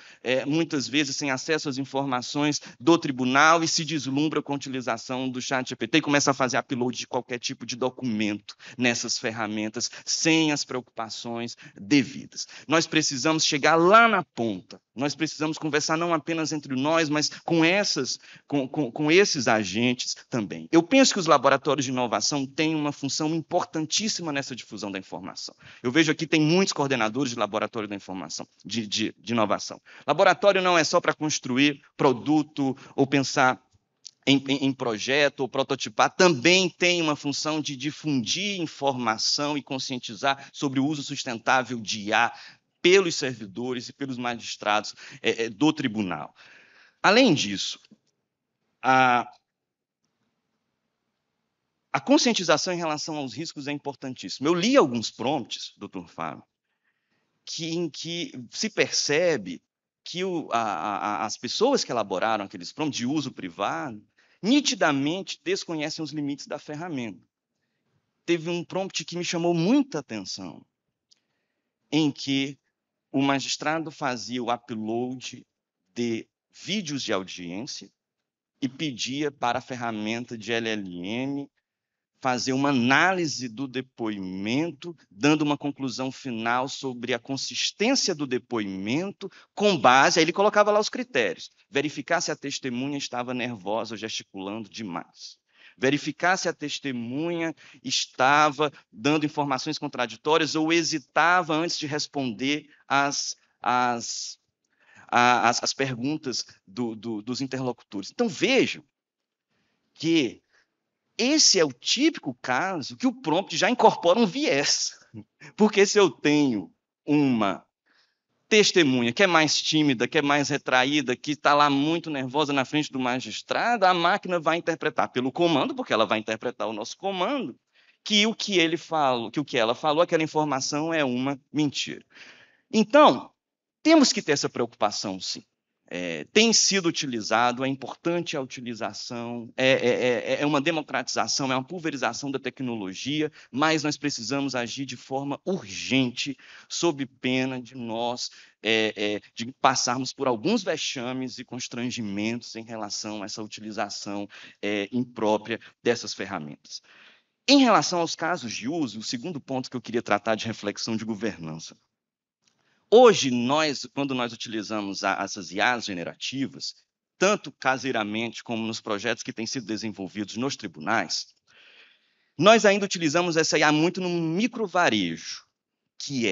muitas vezes sem acesso às informações do tribunal, e se deslumbra com a utilização do ChatGPT e começa a fazer upload de qualquer tipo de documento nessas ferramentas, sem as preocupações devidas. Nós precisamos chegar lá na ponta. Nós precisamos conversar não apenas entre nós, mas com esses agentes também. Eu penso que os laboratórios de inovação têm uma função importantíssima nessa difusão da informação. Eu vejo aqui tem muitos coordenadores de laboratório da informação, de inovação. Laboratório não é só para construir produto ou pensar em projeto ou prototipar, também tem uma função de difundir informação e conscientizar sobre o uso sustentável de IA pelos servidores e pelos magistrados do tribunal. Além disso, a conscientização em relação aos riscos é importantíssima. Eu li alguns prompts, doutor Fábio, em que se percebe que as pessoas que elaboraram aqueles prompts de uso privado nitidamente desconhecem os limites da ferramenta. Teve um prompt que me chamou muita atenção, em que o magistrado fazia o upload de vídeos de audiência e pedia para a ferramenta de LLM fazer uma análise do depoimento, dando uma conclusão final sobre a consistência do depoimento, com base, aí ele colocava lá os critérios, verificar se a testemunha estava nervosa ou gesticulando demais, verificar se a testemunha estava dando informações contraditórias ou hesitava antes de responder as perguntas dos interlocutores. Então, vejam que esse é o típico caso que o prompt já incorpora um viés. Porque se eu tenho uma testemunha que é mais tímida, que é mais retraída, que está lá muito nervosa na frente do magistrado, a máquina vai interpretar pelo comando, porque ela vai interpretar o nosso comando, que o que ela falou, aquela informação é uma mentira. Então, temos que ter essa preocupação, sim. Tem sido utilizado, é importante a utilização, é uma democratização, é uma pulverização da tecnologia, mas nós precisamos agir de forma urgente, sob pena de nós de passarmos por alguns vexames e constrangimentos em relação a essa utilização imprópria dessas ferramentas. Em relação aos casos de uso, o segundo ponto que eu queria tratar de reflexão de governança. Hoje, quando nós utilizamos essas IAs generativas, tanto caseiramente como nos projetos que têm sido desenvolvidos nos tribunais, nós ainda utilizamos essa IA muito no microvarejo, que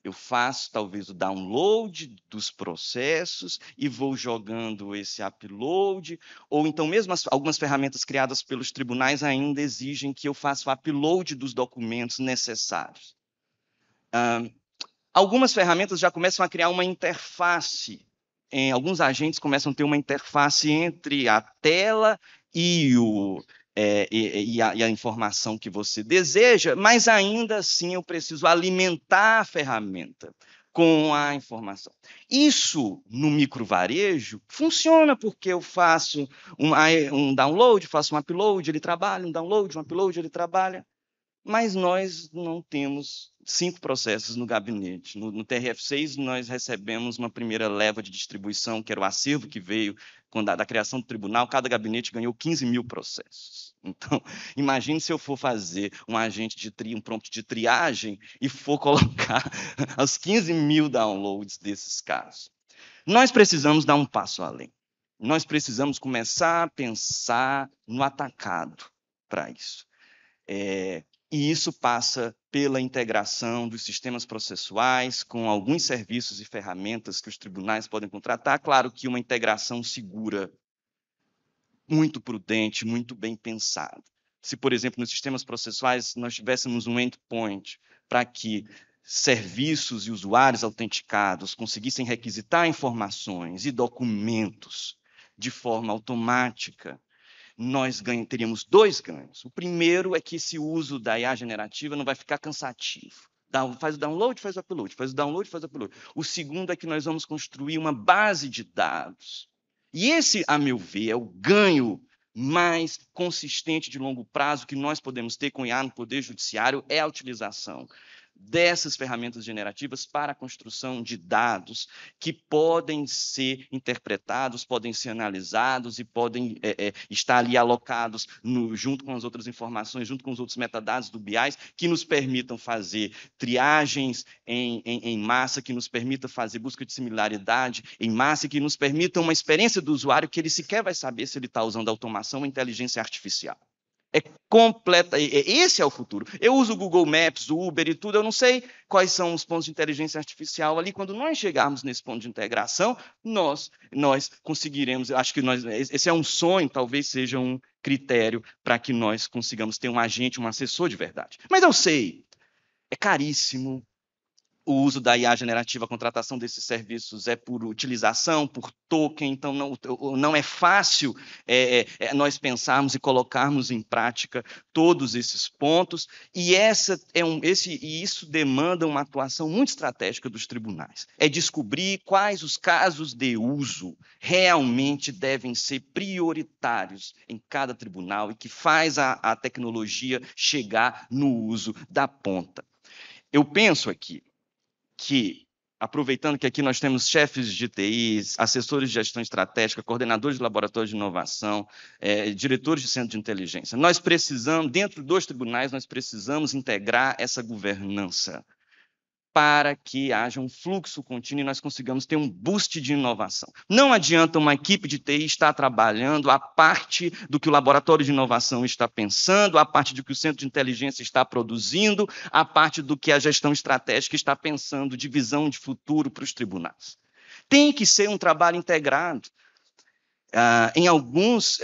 eu faço talvez o download dos processos e vou jogando esse upload, ou então mesmo algumas ferramentas criadas pelos tribunais ainda exigem que eu faça o upload dos documentos necessários. Algumas ferramentas já começam a criar uma interface. Alguns agentes começam a ter uma interface entre a tela e a informação que você deseja, mas ainda assim eu preciso alimentar a ferramenta com a informação. Isso, no microvarejo, funciona porque eu faço um download, faço um upload, ele trabalha, um download, um upload, ele trabalha. Mas nós não temos 5 processos no gabinete. No TRF6, nós recebemos uma primeira leva de distribuição, que era o acervo que veio da criação do tribunal. Cada gabinete ganhou 15 mil processos. Então, imagine se eu for fazer um prompt de triagem e for colocar os 15 mil downloads desses casos. Nós precisamos dar um passo além. Nós precisamos começar a pensar no atacado para isso. E isso passa pela integração dos sistemas processuais com alguns serviços e ferramentas que os tribunais podem contratar. Claro que uma integração segura, muito prudente, muito bem pensada. Se, por exemplo, nos sistemas processuais nós tivéssemos um endpoint para que serviços e usuários autenticados conseguissem requisitar informações e documentos de forma automática, nós teríamos 2 ganhos. O primeiro é que esse uso da IA generativa não vai ficar cansativo. Faz o download, faz o upload, faz o download, faz o upload. O segundo é que nós vamos construir uma base de dados. E esse, a meu ver, é o ganho mais consistente de longo prazo que nós podemos ter com IA no Poder Judiciário, é a utilização dessas ferramentas generativas para a construção de dados que podem ser interpretados, podem ser analisados e podem estar ali alocados junto com as outras informações, junto com os outros metadados do BI, que nos permitam fazer triagens em massa, que nos permita fazer busca de similaridade em massa e que nos permitam uma experiência do usuário que ele sequer vai saber se ele está usando automação ou inteligência artificial. Esse é o futuro. Eu uso o Google Maps, o Uber e tudo, eu não sei quais são os pontos de inteligência artificial ali. Quando nós chegarmos nesse ponto de integração, nós conseguiremos, acho que esse é um sonho, talvez seja um critério para que nós consigamos ter um agente, um assessor de verdade. Mas eu sei, é caríssimo. O uso da IA generativa, a contratação desses serviços é por utilização, por token, então não é fácil nós pensarmos e colocarmos em prática todos esses pontos, e isso demanda uma atuação muito estratégica dos tribunais. É descobrir quais os casos de uso realmente devem ser prioritários em cada tribunal e que faz a tecnologia chegar no uso da ponta. Eu penso aqui que, aproveitando que aqui nós temos chefes de TIs, assessores de gestão estratégica, coordenadores de laboratórios de inovação, diretores de centro de inteligência, nós precisamos, dentro dos tribunais, nós precisamos integrar essa governança para que haja um fluxo contínuo e nós consigamos ter um boost de inovação. Não adianta uma equipe de TI estar trabalhando a parte do que o laboratório de inovação está pensando, a parte do que o centro de inteligência está produzindo, a parte do que a gestão estratégica está pensando de visão de futuro para os tribunais. Tem que ser um trabalho integrado. Em alguns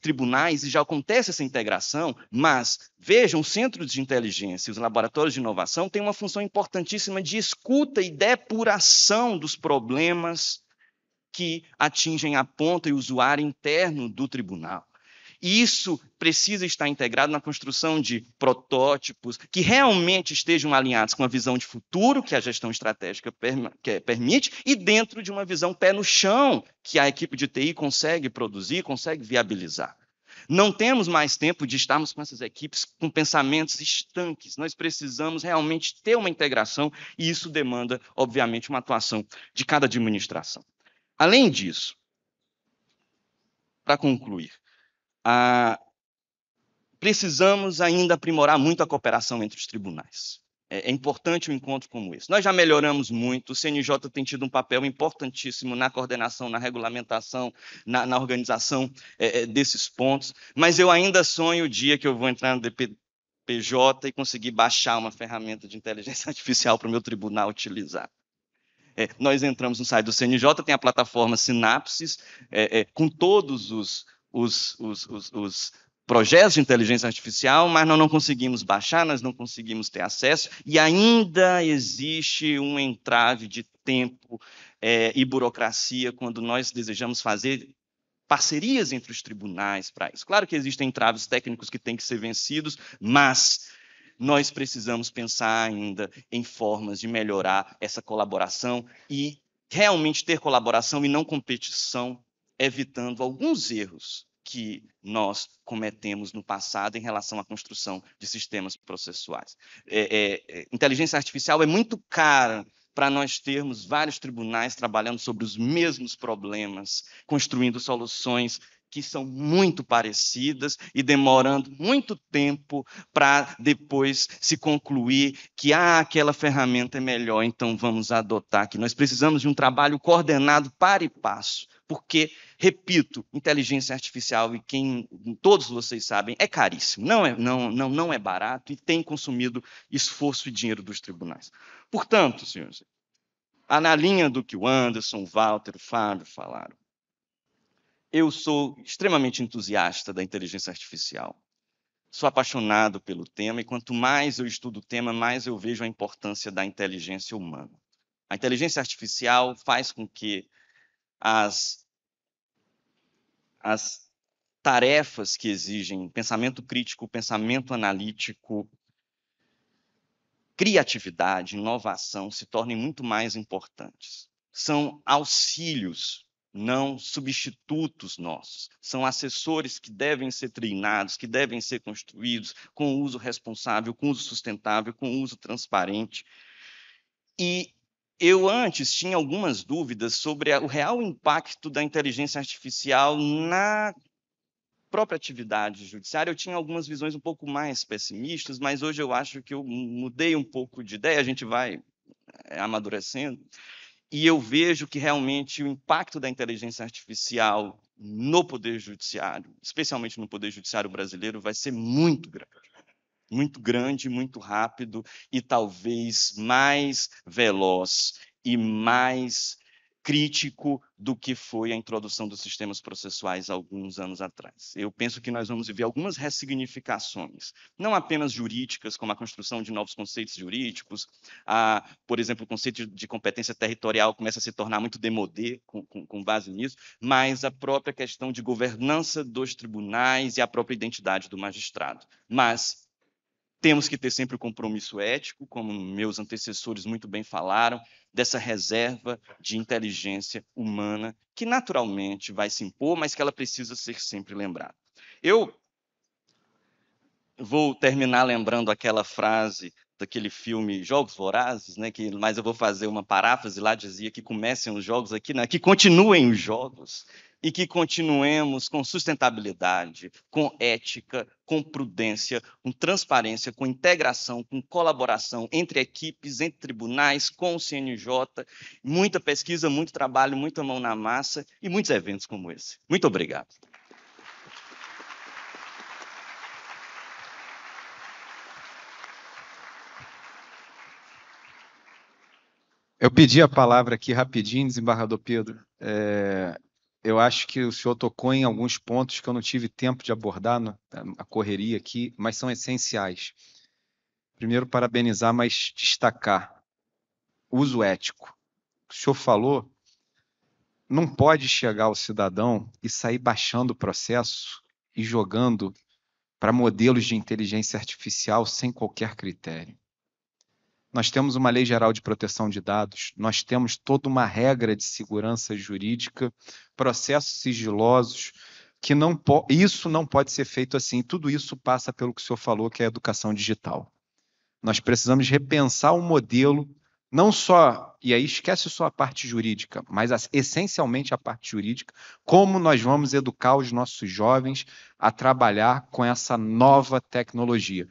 tribunais já acontece essa integração, mas, vejam, os centros de inteligência e os laboratórios de inovação têm uma função importantíssima de escuta e depuração dos problemas que atingem a ponta e o usuário interno do tribunal. E isso precisa estar integrado na construção de protótipos que realmente estejam alinhados com a visão de futuro que a gestão estratégica permite e dentro de uma visão pé no chão que a equipe de TI consegue produzir, consegue viabilizar. Não temos mais tempo de estarmos com essas equipes com pensamentos estanques. Nós precisamos realmente ter uma integração e isso demanda, obviamente, uma atuação de cada administração. Além disso, para concluir, precisamos ainda aprimorar muito a cooperação entre os tribunais. É importante um encontro como esse. Nós já melhoramos muito, o CNJ tem tido um papel importantíssimo na coordenação, na regulamentação, na organização desses pontos, mas eu ainda sonho o dia que eu vou entrar no DPJ e conseguir baixar uma ferramenta de inteligência artificial para o meu tribunal utilizar. Nós entramos no site do CNJ, tem a plataforma Sinapses, com todos os projetos de inteligência artificial, mas nós não conseguimos baixar, nós não conseguimos ter acesso, e ainda existe um entrave de tempo e burocracia quando nós desejamos fazer parcerias entre os tribunais para isso. Claro que existem entraves técnicos que têm que ser vencidos, mas nós precisamos pensar ainda em formas de melhorar essa colaboração e realmente ter colaboração e não competição, evitando alguns erros que nós cometemos no passado em relação à construção de sistemas processuais. Inteligência artificial é muito cara para nós termos vários tribunais trabalhando sobre os mesmos problemas, construindo soluções que são muito parecidas e demorando muito tempo para depois se concluir que aquela ferramenta é melhor, então vamos adotar, que nós precisamos de um trabalho coordenado para e passo, porque, repito, inteligência artificial, e todos vocês sabem, é caríssimo, não é barato e tem consumido esforço e dinheiro dos tribunais. Portanto, senhores, na linha do que o Anderson, o Walter, o Fábio falaram, eu sou extremamente entusiasta da inteligência artificial. Sou apaixonado pelo tema e quanto mais eu estudo o tema, mais eu vejo a importância da inteligência humana. A inteligência artificial faz com que as tarefas que exigem pensamento crítico, pensamento analítico, criatividade, inovação se tornem muito mais importantes. São auxílios, não substitutos nossos. São assessores que devem ser treinados, que devem ser construídos com uso responsável, com uso sustentável, com uso transparente. E eu antes tinha algumas dúvidas sobre o real impacto da inteligência artificial na própria atividade judiciária. Eu tinha algumas visões um pouco mais pessimistas, mas hoje eu acho que eu mudei um pouco de ideia, a gente vai amadurecendo. E eu vejo que realmente o impacto da inteligência artificial no Poder Judiciário, especialmente no Poder Judiciário brasileiro, vai ser muito grande, muito rápido e talvez mais veloz e mais crítico do que foi a introdução dos sistemas processuais há alguns anos atrás. Eu penso que nós vamos viver algumas ressignificações, não apenas jurídicas, como a construção de novos conceitos jurídicos, por exemplo, o conceito de competência territorial começa a se tornar muito demodé com base nisso, mas a própria questão de governança dos tribunais e a própria identidade do magistrado. Mas temos que ter sempre o compromisso ético, como meus antecessores muito bem falaram, dessa reserva de inteligência humana, que naturalmente vai se impor, mas que ela precisa ser sempre lembrada. Eu vou terminar lembrando aquela frase daquele filme Jogos Vorazes, né, mas eu vou fazer uma paráfrase lá, dizia que comecem os jogos aqui, né, que continuem os jogos, e que continuemos com sustentabilidade, com ética, com prudência, com transparência, com integração, com colaboração entre equipes, entre tribunais, com o CNJ, muita pesquisa, muito trabalho, muita mão na massa e muitos eventos como esse. Muito obrigado. Eu pedi a palavra aqui rapidinho, desembargador Pedro. Eu acho que o senhor tocou em alguns pontos que eu não tive tempo de abordar na correria aqui, mas são essenciais. Primeiro, parabenizar, mas destacar. Uso ético. O senhor falou, não pode chegar ao cidadão e sair baixando o processo e jogando para modelos de inteligência artificial sem qualquer critério. Nós temos uma Lei Geral de Proteção de Dados, nós temos toda uma regra de segurança jurídica, processos sigilosos, que isso não pode ser feito assim. Tudo isso passa pelo que o senhor falou, que é a educação digital. Nós precisamos repensar o modelo, não só, e aí esquece só a parte jurídica, mas essencialmente a parte jurídica, como nós vamos educar os nossos jovens a trabalhar com essa nova tecnologia.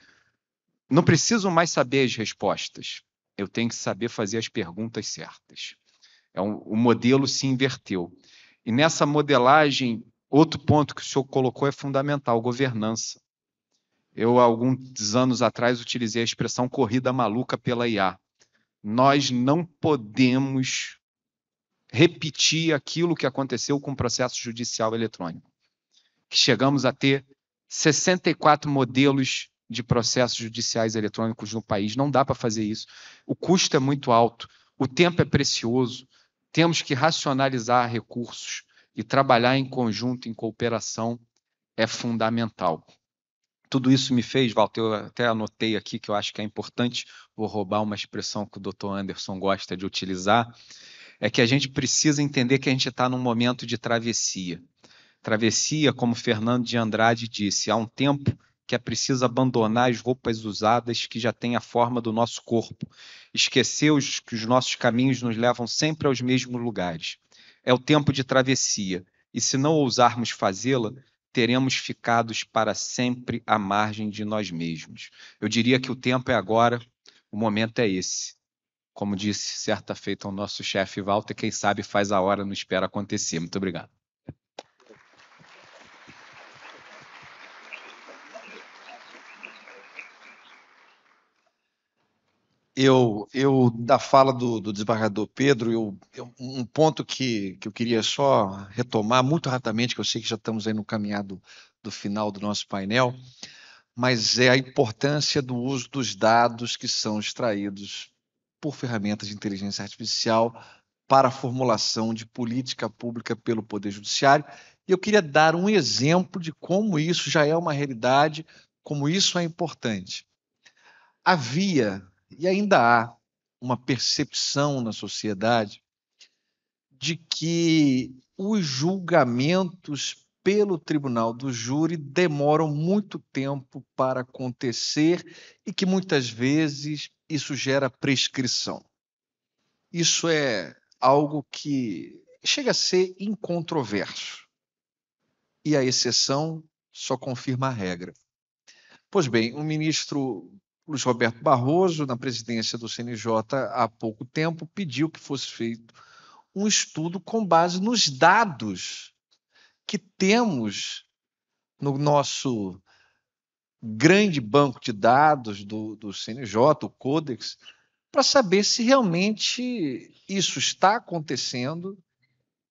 Não preciso mais saber as respostas, eu tenho que saber fazer as perguntas certas. O modelo se inverteu. E nessa modelagem, outro ponto que o senhor colocou é fundamental, governança. Eu, há alguns anos atrás, utilizei a expressão corrida maluca pela IA. Nós não podemos repetir aquilo que aconteceu com o processo judicial eletrônico, que chegamos a ter 64 modelos de processos judiciais eletrônicos no país. Não dá para fazer isso. O custo é muito alto, o tempo é precioso, temos que racionalizar recursos e trabalhar em conjunto, em cooperação, é fundamental. Tudo isso me fez, Walter, eu até anotei aqui que eu acho que é importante, vou roubar uma expressão que o Dr. Anderson gosta de utilizar, é que a gente precisa entender que a gente está num momento de travessia. Travessia, como Fernando de Andrade disse, há um tempo que é preciso abandonar as roupas usadas que já têm a forma do nosso corpo, esquecer que os nossos caminhos nos levam sempre aos mesmos lugares. É o tempo de travessia, e se não ousarmos fazê-la, teremos ficado para sempre à margem de nós mesmos. Eu diria que o tempo é agora, o momento é esse. Como disse certa feita o nosso chefe Walter, quem sabe faz a hora, não espera acontecer. Muito obrigado. Da fala do desembargador Pedro, um ponto que eu queria só retomar muito rapidamente, que eu sei que já estamos aí no caminhado do final do nosso painel, mas é a importância do uso dos dados que são extraídos por ferramentas de inteligência artificial para a formulação de política pública pelo Poder Judiciário. E eu queria dar um exemplo de como isso já é uma realidade, como isso é importante. Havia, e ainda há, uma percepção na sociedade de que os julgamentos pelo tribunal do júri demoram muito tempo para acontecer e que muitas vezes isso gera prescrição. Isso é algo que chega a ser incontroverso. E a exceção só confirma a regra. Pois bem, o ministro Luiz Roberto Barroso, na presidência do CNJ há pouco tempo, pediu que fosse feito um estudo com base nos dados que temos no nosso grande banco de dados do CNJ, o Codex, para saber se realmente isso está acontecendo.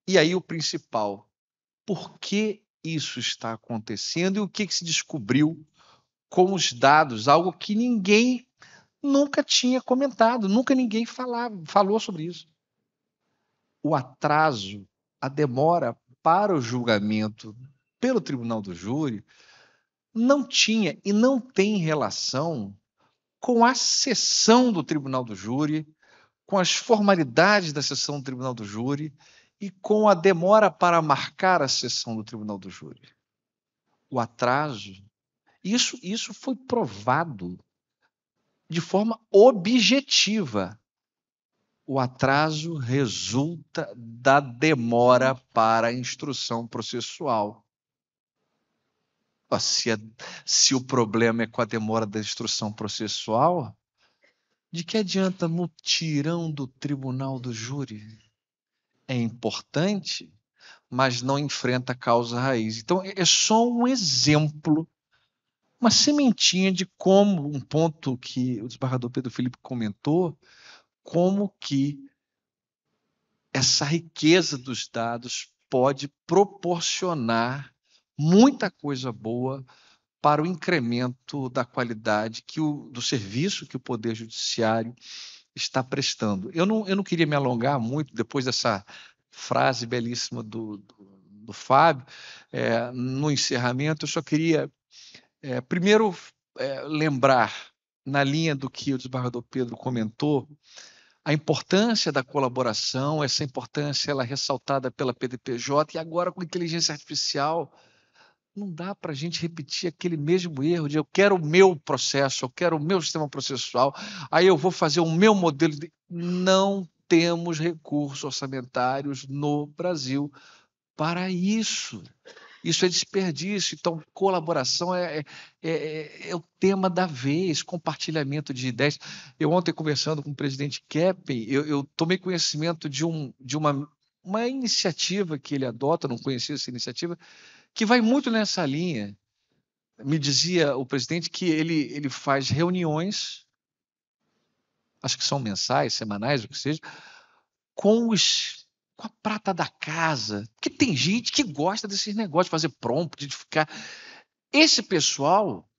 E aí o principal, por que isso está acontecendo e o que se descobriu com os dados, algo que ninguém nunca tinha comentado, nunca ninguém falou sobre isso. O atraso, a demora para o julgamento pelo tribunal do júri não tinha e não tem relação com a sessão do tribunal do júri, com as formalidades da sessão do tribunal do júri e com a demora para marcar a sessão do tribunal do júri. O atraso, isso foi provado de forma objetiva. O atraso resulta da demora para a instrução processual. Se o problema é com a demora da instrução processual, de que adianta mutirão do tribunal do júri? É importante, mas não enfrenta a causa raiz. Então, é só um exemplo, uma sementinha de como, um ponto que o desembargador Pedro Felipe comentou, como que essa riqueza dos dados pode proporcionar muita coisa boa para o incremento da qualidade do serviço que o Poder Judiciário está prestando. Eu não queria me alongar muito depois dessa frase belíssima do Fábio, no encerramento. Eu só queria, primeiro, lembrar, na linha do que o desembargador Pedro comentou, a importância da colaboração, essa importância ela é ressaltada pela PDPJ, e agora com inteligência artificial, não dá para a gente repetir aquele mesmo erro de eu quero o meu processo, eu quero o meu sistema processual, aí eu vou fazer o meu modelo. Não temos recursos orçamentários no Brasil para isso. Isso é desperdício. Então, colaboração é o tema da vez, compartilhamento de ideias. Eu ontem, conversando com o presidente Keppen, eu tomei conhecimento de uma iniciativa que ele adota, não conhecia essa iniciativa, que vai muito nessa linha. Me dizia o presidente que ele faz reuniões, acho que são mensais, semanais, o que seja, com a prata da casa, porque tem gente que gosta desses negócios, de fazer prompt, de ficar... Esse pessoal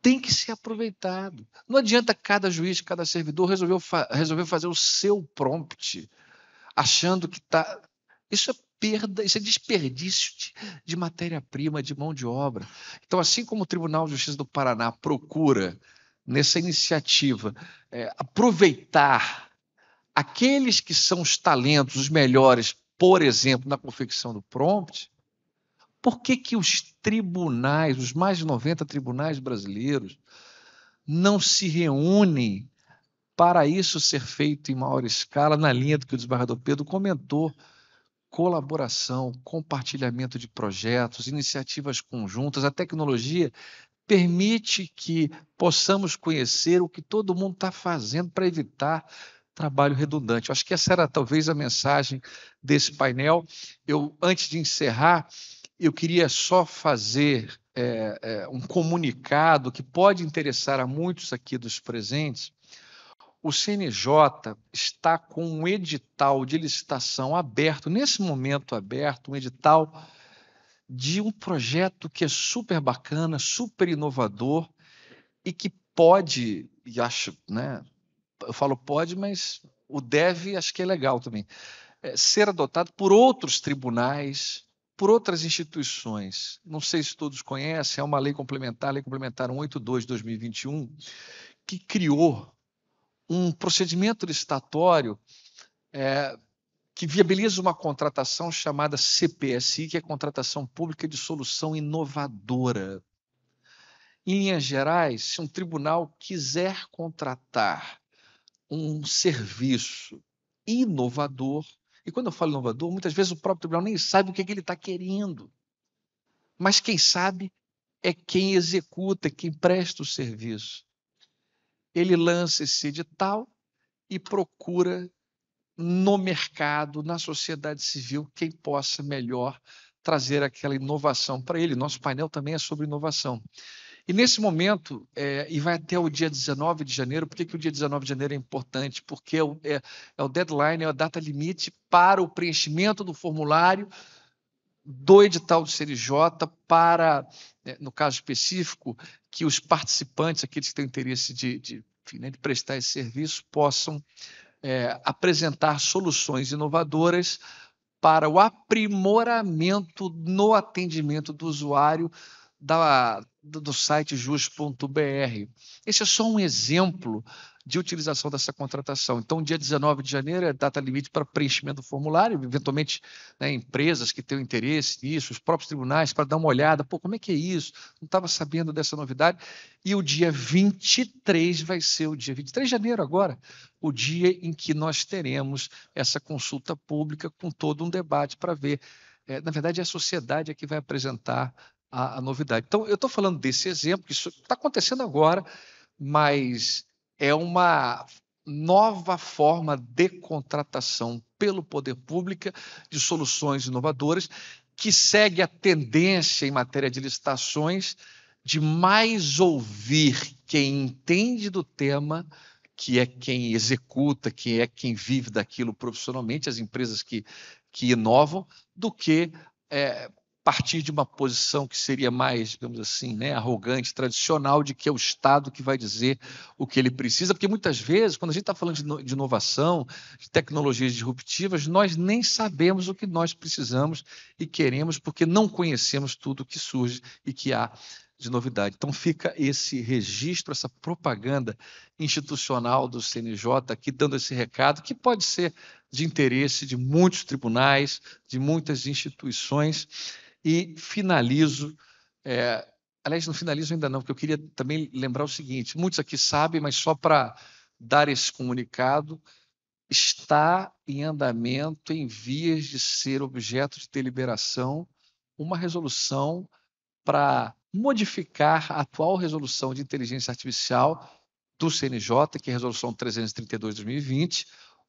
tem que ser aproveitado. Não adianta cada juiz, cada servidor resolver fazer o seu prompt, achando que está... Isso é perda, isso é desperdício de matéria-prima, de mão de obra. Então, assim como o Tribunal de Justiça do Paraná procura, nessa iniciativa, aproveitar aqueles que são os talentos, os melhores, por exemplo, na confecção do prompt, por que os tribunais, os mais de 90 tribunais brasileiros, não se reúnem para isso ser feito em maior escala, na linha do que o desembargador Pedro comentou? Colaboração, compartilhamento de projetos, iniciativas conjuntas. A tecnologia permite que possamos conhecer o que todo mundo está fazendo para evitar trabalho redundante. Eu acho que essa era talvez a mensagem desse painel. Antes de encerrar, eu queria só fazer um comunicado que pode interessar a muitos aqui dos presentes. O CNJ está com um edital de licitação aberto, nesse momento aberto, um edital de um projeto que é super bacana, super inovador e que pode, e acho, né, eu falo pode, mas o deve acho que é legal também, ser adotado por outros tribunais, por outras instituições. Não sei se todos conhecem, é uma lei complementar, a Lei Complementar 182 de 2021, que criou um procedimento licitatório que viabiliza uma contratação chamada CPSI, que é Contratação Pública de Solução Inovadora. Em linhas gerais, se um tribunal quiser contratar um serviço inovador, e quando eu falo inovador, muitas vezes o próprio tribunal nem sabe o que ele está querendo, mas quem sabe é quem executa, quem presta o serviço. Ele lança esse edital e procura no mercado, na sociedade civil, quem possa melhor trazer aquela inovação para ele. Nosso painel também é sobre inovação. E nesse momento, e vai até o dia 19 de janeiro, por que o dia 19 de janeiro é importante? Porque é o deadline, é a data limite para o preenchimento do formulário do edital do CNJ para, no caso específico, que os participantes, aqueles que têm interesse de prestar esse serviço, possam apresentar soluções inovadoras para o aprimoramento no atendimento do usuário do site jus.br. Esse é só um exemplo de utilização dessa contratação. Então, dia 19 de janeiro é data limite para preenchimento do formulário, eventualmente, né, empresas que tenham interesse nisso, os próprios tribunais, para dar uma olhada, como é que é isso? Não estava sabendo dessa novidade. E o dia 23 vai ser o dia 23 de janeiro agora, o dia em que nós teremos essa consulta pública com todo um debate para ver. Na verdade, é a sociedade é que vai apresentar a novidade. Então, eu estou falando desse exemplo, que isso está acontecendo agora, mas é uma nova forma de contratação pelo poder público de soluções inovadoras que segue a tendência em matéria de licitações de mais ouvir quem entende do tema que é quem executa, que é quem vive daquilo profissionalmente, as empresas que inovam, do que partir de uma posição que seria mais, digamos assim, né, arrogante, tradicional, de que é o Estado que vai dizer o que ele precisa, porque muitas vezes, quando a gente está falando de inovação, de tecnologias disruptivas, nós nem sabemos o que nós precisamos e queremos, porque não conhecemos tudo o que surge e que há de novidade. Então fica esse registro, essa propaganda institucional do CNJ aqui, dando esse recado, que pode ser de interesse de muitos tribunais, de muitas instituições. E finalizo, aliás, não finalizo ainda não, porque eu queria também lembrar o seguinte, muitos aqui sabem, mas só para dar esse comunicado, está em andamento, em vias de ser objeto de deliberação, uma resolução para modificar a atual resolução de inteligência artificial do CNJ, que é a resolução 332 de 2020.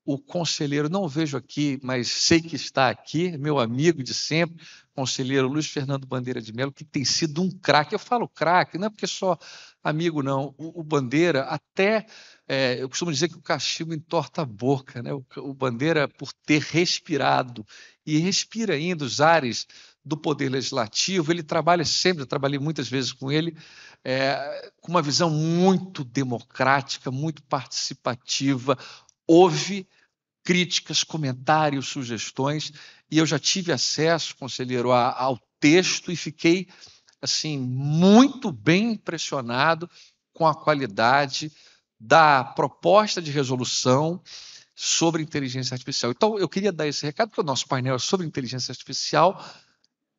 O conselheiro, não vejo aqui, mas sei que está aqui, meu amigo de sempre, conselheiro Luiz Fernando Bandeira de Mello, que tem sido um craque. Eu falo craque, não é porque só amigo, não. O Bandeira, até, eu costumo dizer que o cachimbo entorta a boca, né? O Bandeira, por ter respirado, e respira ainda os ares do Poder Legislativo, ele trabalha sempre, eu trabalhei muitas vezes com ele, com uma visão muito democrática, muito participativa, ouve críticas, comentários, sugestões, e eu já tive acesso, conselheiro, ao texto e fiquei assim muito bem impressionado com a qualidade da proposta de resolução sobre inteligência artificial. Então, eu queria dar esse recado, porque o nosso painel é sobre inteligência artificial,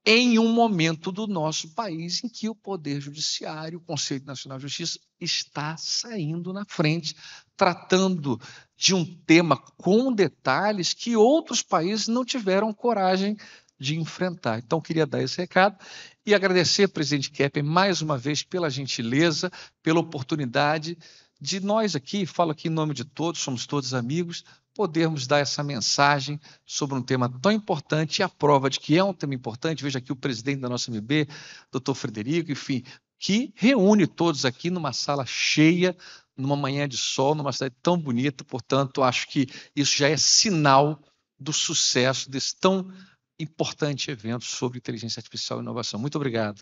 em um momento do nosso país em que o Poder Judiciário, o Conselho Nacional de Justiça, está saindo na frente, tratando de um tema com detalhes que outros países não tiveram coragem de enfrentar. Então, queria dar esse recado e agradecer, presidente Keppen, mais uma vez pela gentileza, pela oportunidade de nós aqui, falo aqui em nome de todos, somos todos amigos, podermos dar essa mensagem sobre um tema tão importante e a prova de que é um tema importante. Veja aqui o presidente da nossa MB, doutor Frederico, enfim, que reúne todos aqui numa sala cheia, numa manhã de sol, numa cidade tão bonita. Portanto, acho que isso já é sinal do sucesso desse tão importante evento sobre inteligência artificial e inovação. Muito obrigado.